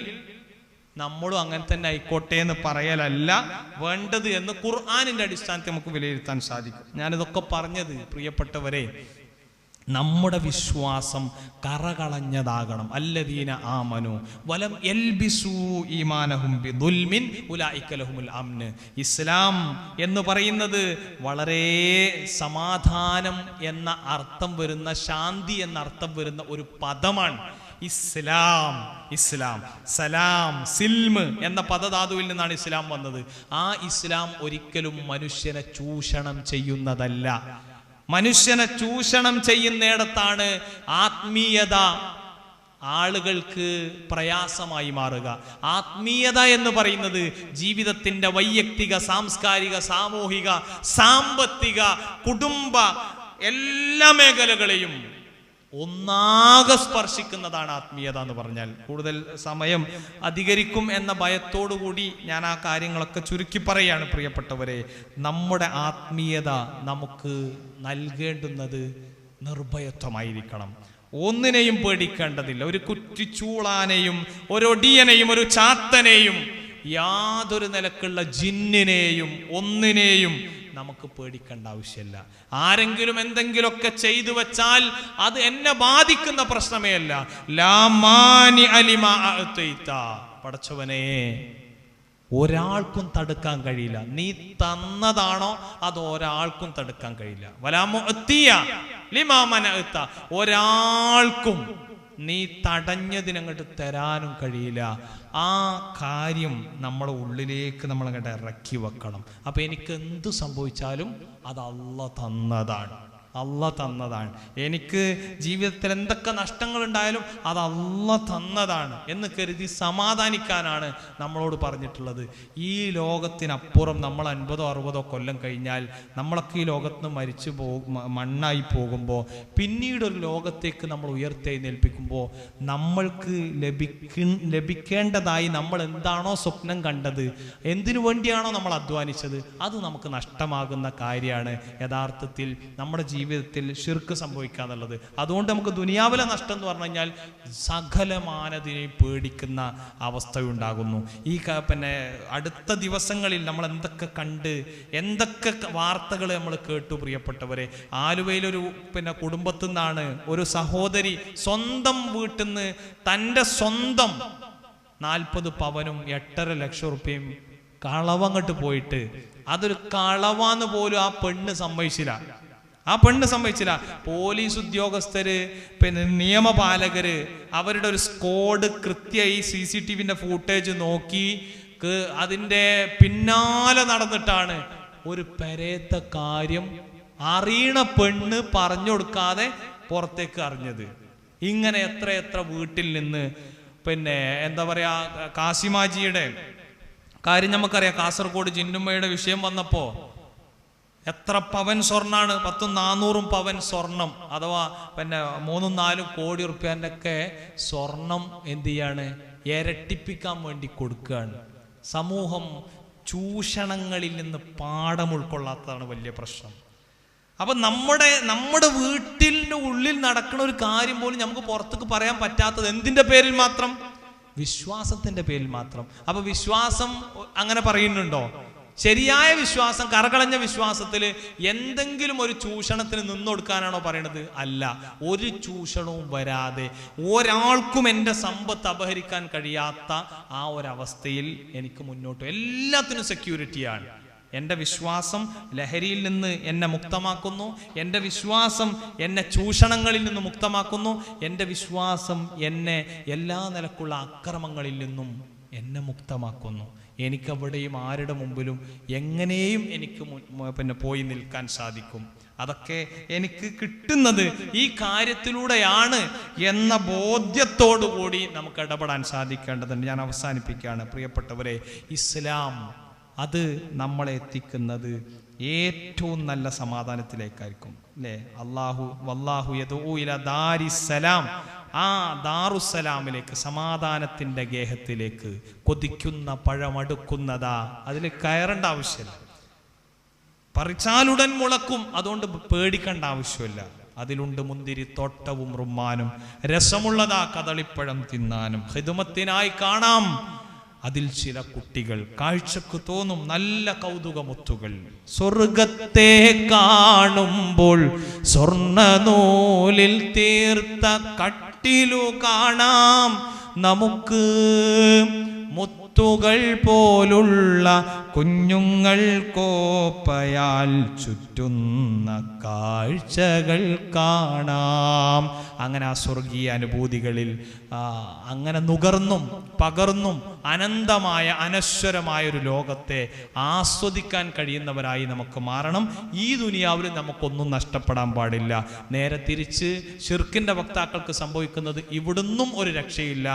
നമ്മളും അങ്ങനെ തന്നെ ആയിക്കോട്ടെ എന്ന് പറയലല്ല വേണ്ടത് എന്ന് ഖുർആനിന്റെ അടിസ്ഥാനത്തിൽ നമുക്ക് വിലയിരുത്താൻ സാധിക്കും. ഞാനിതൊക്കെ പറഞ്ഞത് പ്രിയപ്പെട്ടവരെ, നമ്മുടെ വിശ്വാസം കറകളഞ്ഞതാകണം. അല്ലദീന ആമനു വലം യൽബിസു ഈമാനഹും ബിദുൽമിൻ ഉലൈക ലഹുമുൽ അംൻ. ഇസ്ലാം എന്ന് പറയുന്നത് വളരെ സമാധാനം എന്ന അർത്ഥം വരുന്ന, ശാന്തി എന്ന അർത്ഥം വരുന്ന ഒരു പദമാണ്. ഇസ്ലാം സലാം സിൽമ് എന്ന പദധാതുവിൽ നിന്നാണ് ഇസ്ലാം വന്നത്. ആ ഇസ്ലാം ഒരിക്കലും മനുഷ്യനെ ചൂഷണം ചെയ്യുന്നതല്ല. മനുഷ്യനെ ചൂഷണം ചെയ്യുന്നിടത്താണ് ആത്മീയത ആളുകൾക്ക് പ്രയാസമായി മാറുക. ആത്മീയത എന്ന് പറയുന്നത് ജീവിതത്തിന്റെ വൈയക്തിക, സാംസ്കാരിക, സാമൂഹിക, സാമ്പത്തിക, കുടുംബ എല്ലാ മേഖലകളെയും ഒന്നാകെ സ്പർശിക്കുന്നതാണ് ആത്മീയത എന്ന് പറഞ്ഞാൽ. കൂടുതൽ സമയം അധികരിക്കും എന്ന ഭയത്തോടുകൂടി ഞാൻ ആ കാര്യങ്ങളൊക്കെ ചുരുക്കി പറയാണ്. പ്രിയപ്പെട്ടവരെ, നമ്മുടെ ആത്മീയത നമുക്ക് നൽകേണ്ടുന്നത് നിർഭയത്വമായിരിക്കണം. ഒന്നിനെയും പേടിക്കേണ്ടതില്ല. ഒരു കുറ്റിച്ചൂളാനെയും ഒരൊടിയനെയും ഒരു ചാത്തനെയും യാതൊരു നിലക്കുള്ള ജിന്നിനെയും ഒന്നിനെയും നമുക്ക് പേടിക്കേണ്ട ആവശ്യമില്ല. ആരെങ്കിലും എന്തെങ്കിലുമൊക്കെ ചെയ്തു വെച്ചാൽ അത് എന്നെ ബാധിക്കുന്ന പ്രശ്നമേ അല്ല. ലാ മാനി അലിമാ അഅതൈത. പടച്ചവനെ, ഒരാൾക്കും തടുക്കാൻ കഴിയില്ല. നീ തന്നതാണോ അത് ഒരാൾക്കും തടുക്കാൻ കഴിയില്ല. വലാ മുഅ്തിയ ലിമാ മനഅത. ഒരാൾക്കും നീ തടഞ്ഞതിനങ്ങോട്ട് തരാനും കഴിയില്ല. ആ കാര്യം നമ്മുടെ ഉള്ളിലേക്ക് നമ്മളങ്ങോട്ട് ഇറക്കി വെക്കണം. അപ്പൊ എനിക്ക് എന്ത് സംഭവിച്ചാലും അത് അള്ളാഹ് തന്നതാണ്, അള്ളാഹ് തന്നതാണ്. എനിക്ക് ജീവിതത്തിൽ എന്തൊക്കെ നഷ്ടങ്ങൾ ഉണ്ടായാലും അത് അള്ളാഹ് തന്നതാണ് എന്ന് കരുതി സമാധാനിക്കാനാണ് നമ്മളോട് പറഞ്ഞിട്ടുള്ളത്. ഈ ലോകത്തിനപ്പുറം നമ്മൾ 50-60 കൊല്ലം കഴിഞ്ഞാൽ നമ്മളൊക്കെ ഈ ലോകത്ത് നിന്ന് മരിച്ചു മണ്ണായി പോകുമ്പോൾ പിന്നീടൊരു ലോകത്തേക്ക് നമ്മൾ ഉയർത്തെഴുന്നേൽപ്പിക്കുമ്പോൾ നമ്മൾക്ക് ലഭിക്കേണ്ടതായി നമ്മൾ എന്താണോ സ്വപ്നം കണ്ടത്, എന്തിനു വേണ്ടിയാണോ നമ്മൾ അധ്വാനിച്ചത്, അത് നമുക്ക് നഷ്ടമാകുന്ന കാര്യമാണ് യഥാർത്ഥത്തിൽ നമ്മുടെ ജീവിതത്തിൽ ശിർക്ക് സംഭവിക്കുക എന്നുള്ളത്. അതുകൊണ്ട് നമുക്ക് ദുനിയാവിലെ നഷ്ടം എന്ന് പറഞ്ഞു കഴിഞ്ഞാൽ സകലമാനതിനെയും പേടിക്കുന്ന അവസ്ഥയുണ്ടാകുന്നു. ഈ പിന്നെ അടുത്ത ദിവസങ്ങളിൽ നമ്മൾ എന്തൊക്കെ കണ്ട്, എന്തൊക്കെ വാർത്തകൾ നമ്മൾ കേട്ടു പ്രിയപ്പെട്ടവരെ. ആലുവയിലൊരു കുടുംബത്തിൽ നിന്നാണ് ഒരു സഹോദരി സ്വന്തം വീട്ടിൽ നിന്ന് തൻ്റെ സ്വന്തം 40 പവനും 8.5 ലക്ഷം റുപ്യയും കളവങ്ങട്ട് പോയിട്ട്, അതൊരു കളവാന്ന് പോലും ആ പെണ്ണ് സമ്മതിച്ചില്ല. പോലീസ് ഉദ്യോഗസ്ഥര്, നിയമപാലകര്, അവരുടെ ഒരു സ്ക്വാഡ് കൃത്യമായി CCTVന്റെ ഫൂട്ടേജ് നോക്കി അതിൻ്റെ പിന്നാലെ നടന്നിട്ടാണ് ഒരു പെരേത്ത കാര്യം അറിയണ പെണ്ണ് പറഞ്ഞു കൊടുക്കാതെ പുറത്തേക്ക് അറിഞ്ഞത്. ഇങ്ങനെ എത്ര വീട്ടിൽ നിന്ന് എന്താ പറയാ, കാസിമാജിയുടെ കാര്യം നമുക്കറിയാം. കാസർഗോഡ് ജിന്നുമ്മയുടെ വിഷയം വന്നപ്പോ എത്ര പവൻ സ്വർണ്ണാണ്, 400 പവൻ സ്വർണം, അഥവാ 3-4 കോടി റുപ്യൻ്റെ ഒക്കെ സ്വർണം എന്ത് ചെയ്യാണ്, ഇരട്ടിപ്പിക്കാൻ വേണ്ടി കൊടുക്കുകയാണ്. സമൂഹം ചൂഷണങ്ങളിൽ നിന്ന് പാഠം ഉൾക്കൊള്ളാത്തതാണ് വലിയ പ്രശ്നം. അപ്പൊ നമ്മുടെ വീട്ടിൻ്റെ ഉള്ളിൽ നടക്കുന്ന ഒരു കാര്യം പോലും നമുക്ക് പുറത്തേക്ക് പറയാൻ പറ്റാത്തത് എന്തിന്റെ പേരിൽ മാത്രം? വിശ്വാസത്തിന്റെ പേരിൽ മാത്രം. അപ്പൊ വിശ്വാസം അങ്ങനെ പറയുന്നുണ്ടോ? ശരിയായ വിശ്വാസം, കറകളഞ്ഞ വിശ്വാസത്തിൽ എന്തെങ്കിലും ഒരു ചൂഷണത്തിന് നിന്നൊടുക്കാനാണോ പറയണത്? അല്ല. ഒരു ചൂഷണവും വരാതെ ഒരാൾക്കും എൻ്റെ സമ്പത്ത് അപഹരിക്കാൻ കഴിയാത്ത ആ ഒരവസ്ഥയിൽ എനിക്ക് മുന്നോട്ട്, എല്ലാത്തിനും സെക്യൂരിറ്റിയാണ്. എൻ്റെ വിശ്വാസം ലഹരിയിൽ നിന്ന് എന്നെ മുക്തമാക്കുന്നു, എൻ്റെ വിശ്വാസം എന്നെ ചൂഷണങ്ങളിൽ നിന്ന് മുക്തമാക്കുന്നു, എൻ്റെ വിശ്വാസം എന്നെ എല്ലാ നിലക്കുള്ള അക്രമങ്ങളിൽ നിന്നും എന്നെ മുക്തമാക്കുന്നു. എനിക്കവിടെയും ആരുടെ മുമ്പിലും എങ്ങനെയും എനിക്ക് പോയി നിൽക്കാൻ സാധിക്കും. അതൊക്കെ എനിക്ക് കിട്ടുന്നത് ഈ കാര്യത്തിലൂടെയാണ് എന്ന ബോധ്യത്തോടു കൂടി നമുക്ക് ഇടപെടാൻ സാധിക്കേണ്ടതുണ്ട്. ഞാൻ അവസാനിപ്പിക്കുകയാണ് പ്രിയപ്പെട്ടവരെ. ഇസ്ലാം അത് നമ്മളെ എത്തിക്കുന്നത് ഏറ്റവും നല്ല സമാധാനത്തിലേക്കായിരിക്കും, അല്ലേ? വല്ലാഹു യദഉ ഇലാ ദാരിസ്സലാം, ആ ദാറുസ്സലാമിലേക്ക്, സമാധാനത്തിന്റെ ഗേഹത്തിലേക്ക്. കൊതിക്കുന്ന പഴമടുക്കുന്നതാ, അതിൽ കയറേണ്ട ആവശ്യമില്ല. പറിച്ചാലുടൻ മുളക്കും, അതുകൊണ്ട് പേടിക്കേണ്ട ആവശ്യമില്ല. അതിലുണ്ട് മുന്തിരി തോട്ടവും റുമ്മാനും, രസമുള്ളതാ കദളിപ്പഴം തിന്നാനും. ഖിദ്മത്തിനായി കാണാം അതിൽ ചില കുട്ടികൾ, കാഴ്ചക്ക് തോന്നും നല്ല കൗതുകമുത്തുകൾ. സ്വർഗത്തെ കാണുമ്പോൾ സ്വർണ്ണനൂലിൽ തീർത്ത കട്ടിലു കാണാം നമുക്ക്, മുത്തുകൾ പോലുള്ള കുഞ്ഞുങ്ങൾ കോപ്പയാൽ ചുറ്റുന്ന കാഴ്ചകൾ കാണാം. അങ്ങനെ ആ സ്വർഗീയ അനുഭൂതികളിൽ അങ്ങനെ നുകർന്നും പകർന്നും അനന്തമായ അനശ്വരമായ ഒരു ലോകത്തെ ആസ്വദിക്കാൻ കഴിയുന്നവരായി നമുക്ക് മാറണം. ഈ ദുനിയാവിൽ നമുക്കൊന്നും നഷ്ടപ്പെടാൻ പാടില്ല. നേരെ തിരിച്ച് ശിർക്കിന്റെ വക്താക്കൾക്ക് സംഭവിക്കുന്നത് ഇവിടുന്നും ഒരു രക്ഷയില്ല.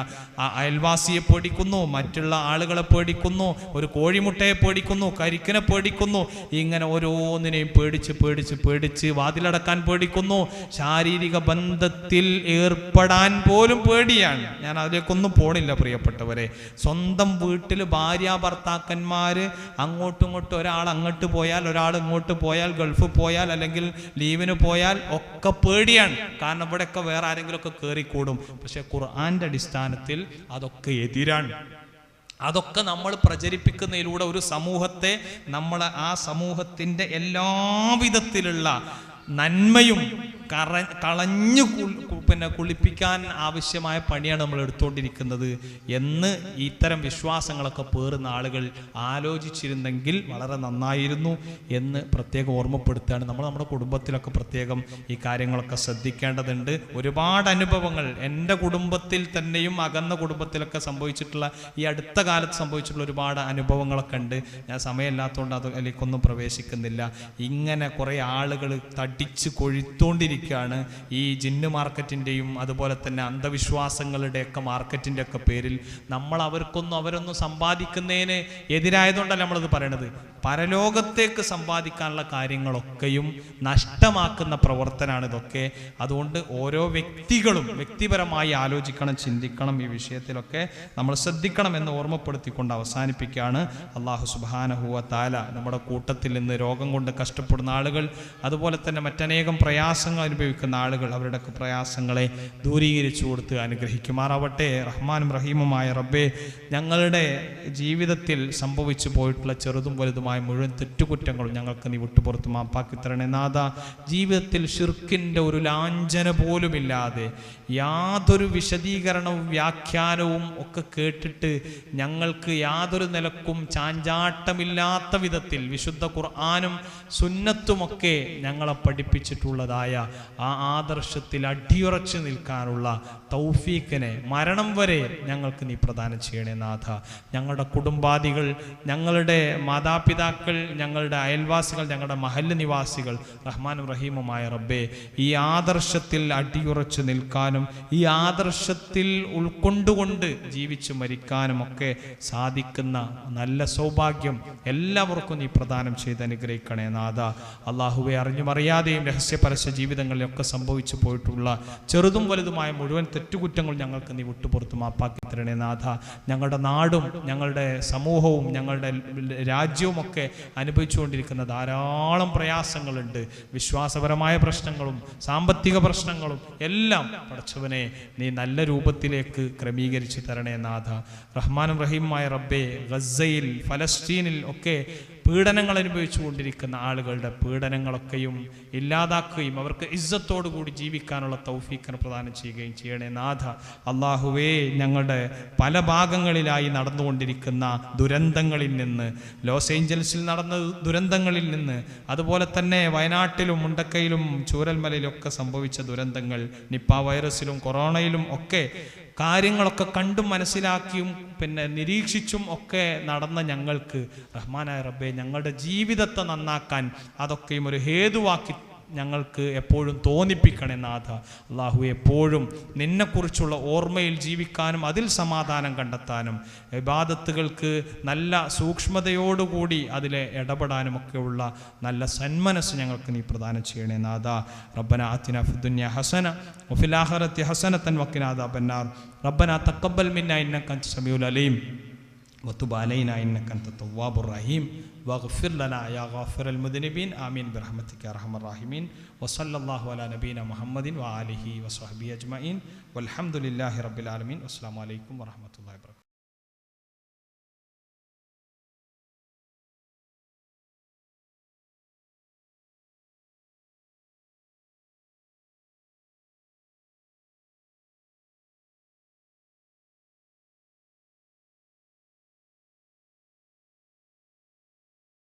അയൽവാസിയെ പേടിക്കുന്നു, മറ്റുള്ള ആളുകളെ പേടിക്കുന്നു, ഒരു കോഴിമുട്ടയെ പേടിക്കുന്നു, കരിക്കിനെ പേടിക്കുന്നു, ഇങ്ങനെ ഓരോന്നിനെയും പേടിച്ച് വാതിലടക്കാൻ പേടിക്കുന്നു. ശാരീരിക ബന്ധത്തിൽ ഏർപ്പെടാൻ പോലും പേടിയാണ്. ഞാൻ അതിലേക്കൊന്നും പോണില്ല പ്രിയപ്പെട്ടവരെ. സ്വന്തം വീട്ടിൽ ഭാര്യ ഭർത്താക്കന്മാര് അങ്ങോട്ടും ഇങ്ങോട്ടും, ഒരാൾ അങ്ങോട്ട് പോയാൽ ഒരാൾ ഇങ്ങോട്ട് പോയാൽ, ഗൾഫ് പോയാൽ അല്ലെങ്കിൽ ലീവിന് പോയാൽ ഒക്കെ പേടിയാണ്. കാരണം ഇവിടെയൊക്കെ വേറെ ആരെങ്കിലും ഒക്കെ കയറിക്കൂടും. പക്ഷെ ഖുർആന്റെ അടിസ്ഥാനത്തിൽ അതൊക്കെ എതിരാണ്. അതൊക്കെ നമ്മൾ പ്രചരിപ്പിക്കുന്നതിലൂടെ ഒരു സമൂഹത്തെ, നമ്മളെ ആ സമൂഹത്തിൻ്റെ എല്ലാവിധത്തിലുള്ള നന്മയും കളഞ്ഞു കുളിപ്പിക്കാൻ ആവശ്യമായ പണിയാണ് നമ്മൾ എടുത്തുകൊണ്ടിരിക്കുന്നത് എന്ന് ഇത്തരം വിശ്വാസങ്ങളൊക്കെ പേറുന്ന ആളുകൾ ആലോചിച്ചിരുന്നെങ്കിൽ വളരെ നന്നായിരുന്നു എന്ന് പ്രത്യേകം ഓർമ്മപ്പെടുത്തുകയാണ്. നമ്മുടെ കുടുംബത്തിലൊക്കെ പ്രത്യേകം ഈ കാര്യങ്ങളൊക്കെ ശ്രദ്ധിക്കേണ്ടതുണ്ട്. ഒരുപാട് അനുഭവങ്ങൾ എൻ്റെ കുടുംബത്തിൽ തന്നെയും അകന്ന കുടുംബത്തിലൊക്കെ സംഭവിച്ചിട്ടുള്ള, ഈ അടുത്ത കാലത്ത് സംഭവിച്ചിട്ടുള്ള ഒരുപാട് അനുഭവങ്ങളൊക്കെ ഉണ്ട്. ഞാൻ സമയമില്ലാത്തതുകൊണ്ട് അതിലേക്കൊന്നും പ്രവേശിക്കുന്നില്ല. ഇങ്ങനെ കുറേ ആളുകൾ തടിച്ച് കൊഴുത്തോണ്ടിരിക്കുകയാണ് ഈ ജിന്ന് മാർക്കറ്റിൻ്റെയും അതുപോലെ തന്നെ അന്ധവിശ്വാസങ്ങളുടെയൊക്കെ മാർക്കറ്റിൻ്റെ പേരിൽ. അവരൊന്നും സമ്പാദിക്കുന്നതിന് എതിരായതുകൊണ്ടല്ല നമ്മളത് പറയണത്. പരലോകത്തേക്ക് സമ്പാദിക്കാനുള്ള കാര്യങ്ങളൊക്കെയും നഷ്ടമാക്കുന്ന പ്രവർത്തനമാണ് ഇതൊക്കെ. അതുകൊണ്ട് ഓരോ വ്യക്തികളും വ്യക്തിപരമായി ആലോചിക്കണം, ചിന്തിക്കണം, ഈ വിഷയത്തിലൊക്കെ നമ്മൾ ശ്രദ്ധിക്കണം എന്ന് ഓർമ്മപ്പെടുത്തിക്കൊണ്ട് അവസാനിപ്പിക്കുകയാണ്. അല്ലാഹു സുബ്ഹാനഹു വ തആല നമ്മുടെ കൂട്ടത്തിൽ നിന്ന് രോഗം കൊണ്ട് കഷ്ടപ്പെടുന്ന ആളുകൾ, അതുപോലെ തന്നെ മറ്റനേകം പ്രയാസങ്ങൾ അനുഭവിക്കുന്ന ആളുകൾ, അവരുടെയൊക്കെ പ്രയാസങ്ങളെ ദൂരീകരിച്ചു കൊടുത്ത് അനുഗ്രഹിക്കുമാറാവട്ടെ. റഹ്മാനും റഹീമുമായ റബ്ബേ, ഞങ്ങളുടെ ജീവിതത്തിൽ സംഭവിച്ചു പോയിട്ടുള്ള ചെറുതും വലുതുമായ മുഴുവൻ തെറ്റുകുറ്റങ്ങളും ഞങ്ങൾക്ക് നീ വിട്ടുപുറത്ത് മാപ്പാക്കി തരണേ നാഥ. ജീവിതത്തിൽ ശിർക്കിൻ്റെ ഒരു ലാഞ്ചന പോലുമില്ലാതെ യാതൊരു വിശദീകരണവും വ്യാഖ്യാനവും ഒക്കെ കേട്ടിട്ട് ഞങ്ങൾക്ക് യാതൊരു നിലക്കും ചാഞ്ചാട്ടമില്ലാത്ത വിധത്തിൽ വിശുദ്ധ ഖുർആനും സുന്നത്തുമൊക്കെ ഞങ്ങളെ പഠിപ്പിച്ചിട്ടുള്ളതായ ആ ആദർശത്തിൽ അടിയുറച്ചു നിൽക്കാനുള്ള തൗഫീഖിനെ മരണം വരെ ഞങ്ങൾക്ക് നീ പ്രദാനം ചെയ്യണേ നാഥ. ഞങ്ങളുടെ കുടുംബാദികൾ, ഞങ്ങളുടെ മാതാപിതാക്കൾ, ഞങ്ങളുടെ അയൽവാസികൾ, ഞങ്ങളുടെ മഹല്ല് നിവാസികൾ, റഹ്മാനും റഹീമുമായ റബ്ബേ, ഈ ആദർശത്തിൽ അടിയുറച്ചു നിൽക്കാനും ഈ ആദർശത്തിൽ ഉൾക്കൊണ്ടുകൊണ്ട് ജീവിച്ചു മരിക്കാനും ഒക്കെ സാധിക്കുന്ന നല്ല സൗഭാഗ്യം എല്ലാവർക്കും നീ പ്രദാനം ചെയ്ത് അനുഗ്രഹിക്കണേ നാഥ. അള്ളാഹുവെ, അറിഞ്ഞും അറിയാതെയും രഹസ്യ പരസ്യ ജീവിതങ്ങളിലൊക്കെ സംഭവിച്ചു പോയിട്ടുള്ള ചെറുതും വലുതുമായ മുഴുവൻ തെറ്റുകുറ്റങ്ങൾ ഞങ്ങൾക്ക് നീ വിട്ടുപുറത്ത് മാപ്പാക്കി തരണേ നാഥ. ഞങ്ങളുടെ നാടും ഞങ്ങളുടെ സമൂഹവും ഞങ്ങളുടെ രാജ്യവും ഒക്കെ അനുഭവിച്ചുകൊണ്ടിരിക്കുന്ന ധാരാളം പ്രയാസങ്ങളുണ്ട്. വിശ്വാസപരമായ പ്രശ്നങ്ങളും സാമ്പത്തിക പ്രശ്നങ്ങളും എല്ലാം പടച്ചവനെ നീ നല്ല രൂപത്തിലേക്ക് ക്രമീകരിച്ച് തരണേ നാഥ. റഹ്മാനും റഹീമുമായ റബ്ബേ, ഗസയിൽ ഫലസ്തീനിൽ ഒക്കെ പീഡനങ്ങൾ അനുഭവിച്ചു കൊണ്ടിരിക്കുന്ന ആളുകളുടെ പീഡനങ്ങളൊക്കെയും ഇല്ലാതാക്കുകയും അവർക്ക് ഇസ്സത്തോടു കൂടി ജീവിക്കാനുള്ള തൗഫീഖിനെ പ്രദാനം ചെയ്യുകയും ചെയ്യണേ നാഥ. അള്ളാഹുവേ, ഞങ്ങളുടെ പല ഭാഗങ്ങളിലായി നടന്നുകൊണ്ടിരിക്കുന്ന ദുരന്തങ്ങളിൽ നിന്ന്, ലോസ് ഏഞ്ചൽസിൽ നടന്ന ദുരന്തങ്ങളിൽ നിന്ന്, അതുപോലെ തന്നെ വയനാട്ടിലും മുണ്ടക്കയിലും ചൂരൽമലയിലും ഒക്കെ സംഭവിച്ച ദുരന്തങ്ങൾ, നിപ്പ വൈറസിലും കൊറോണയിലും ഒക്കെ കാര്യങ്ങളൊക്കെ കണ്ടും മനസ്സിലാക്കിയും പിന്നെ നിരീക്ഷിച്ചും ഒക്കെ നടന്ന ഞങ്ങൾക്ക് റഹ്മാനായ റബ്ബേ, ഞങ്ങളുടെ ജീവിതത്തെ നന്നാക്കാൻ അതൊക്കെയും ഒരു ഹേതുവാക്കി ഞങ്ങൾക്ക് എപ്പോഴും തോന്നിപ്പിക്കണേ നാഥ. അള്ളാഹു, എപ്പോഴും നിന്നെക്കുറിച്ചുള്ള ഓർമ്മയിൽ ജീവിക്കാനും അതിൽ സമാധാനം കണ്ടെത്താനും ഇബാദത്തുകൾക്ക് നല്ല സൂക്ഷ്മതയോടുകൂടി അതിലെ ഇടപെടാനുമൊക്കെയുള്ള നല്ല സന്മനസ് ഞങ്ങൾക്ക് നീ പ്രദാനം ചെയ്യണേ നാഥ. റബ്ബന ആതിന ഫിദ്ദുനിയ ഹസന വഫിൽ ആഖിറതി ഹസനതൻ വഖിനാ അദാബന്നാർ. റബ്ബന തഖബ്ബൽ മിന്നാ ഇന്നക അൻത സമീഉൽ അലീം വതുബ് അലൈനാ ഇന്നക അൻത തവ്വാബുർ റഹീം വഗ്ഫിർ ലനാ യാ ഗാഫിറൽ മുദ്നിബീൻ. ആമീൻ ബിറഹ്മതിക യാ അർഹമർ റഹീമീൻ. വസല്ലല്ലാഹു അലാ നബീന മുഹമ്മദിൻ വആലിഹി വസഹ്ബിഹി അജ്മഈൻ. വൽഹംദുലില്ലാഹി റബ്ബിൽ ആലമീൻ. അസ്സലാമു അലൈക്കും വറഹ്മത്തുള്ളാഹി വബറകാതുഹു.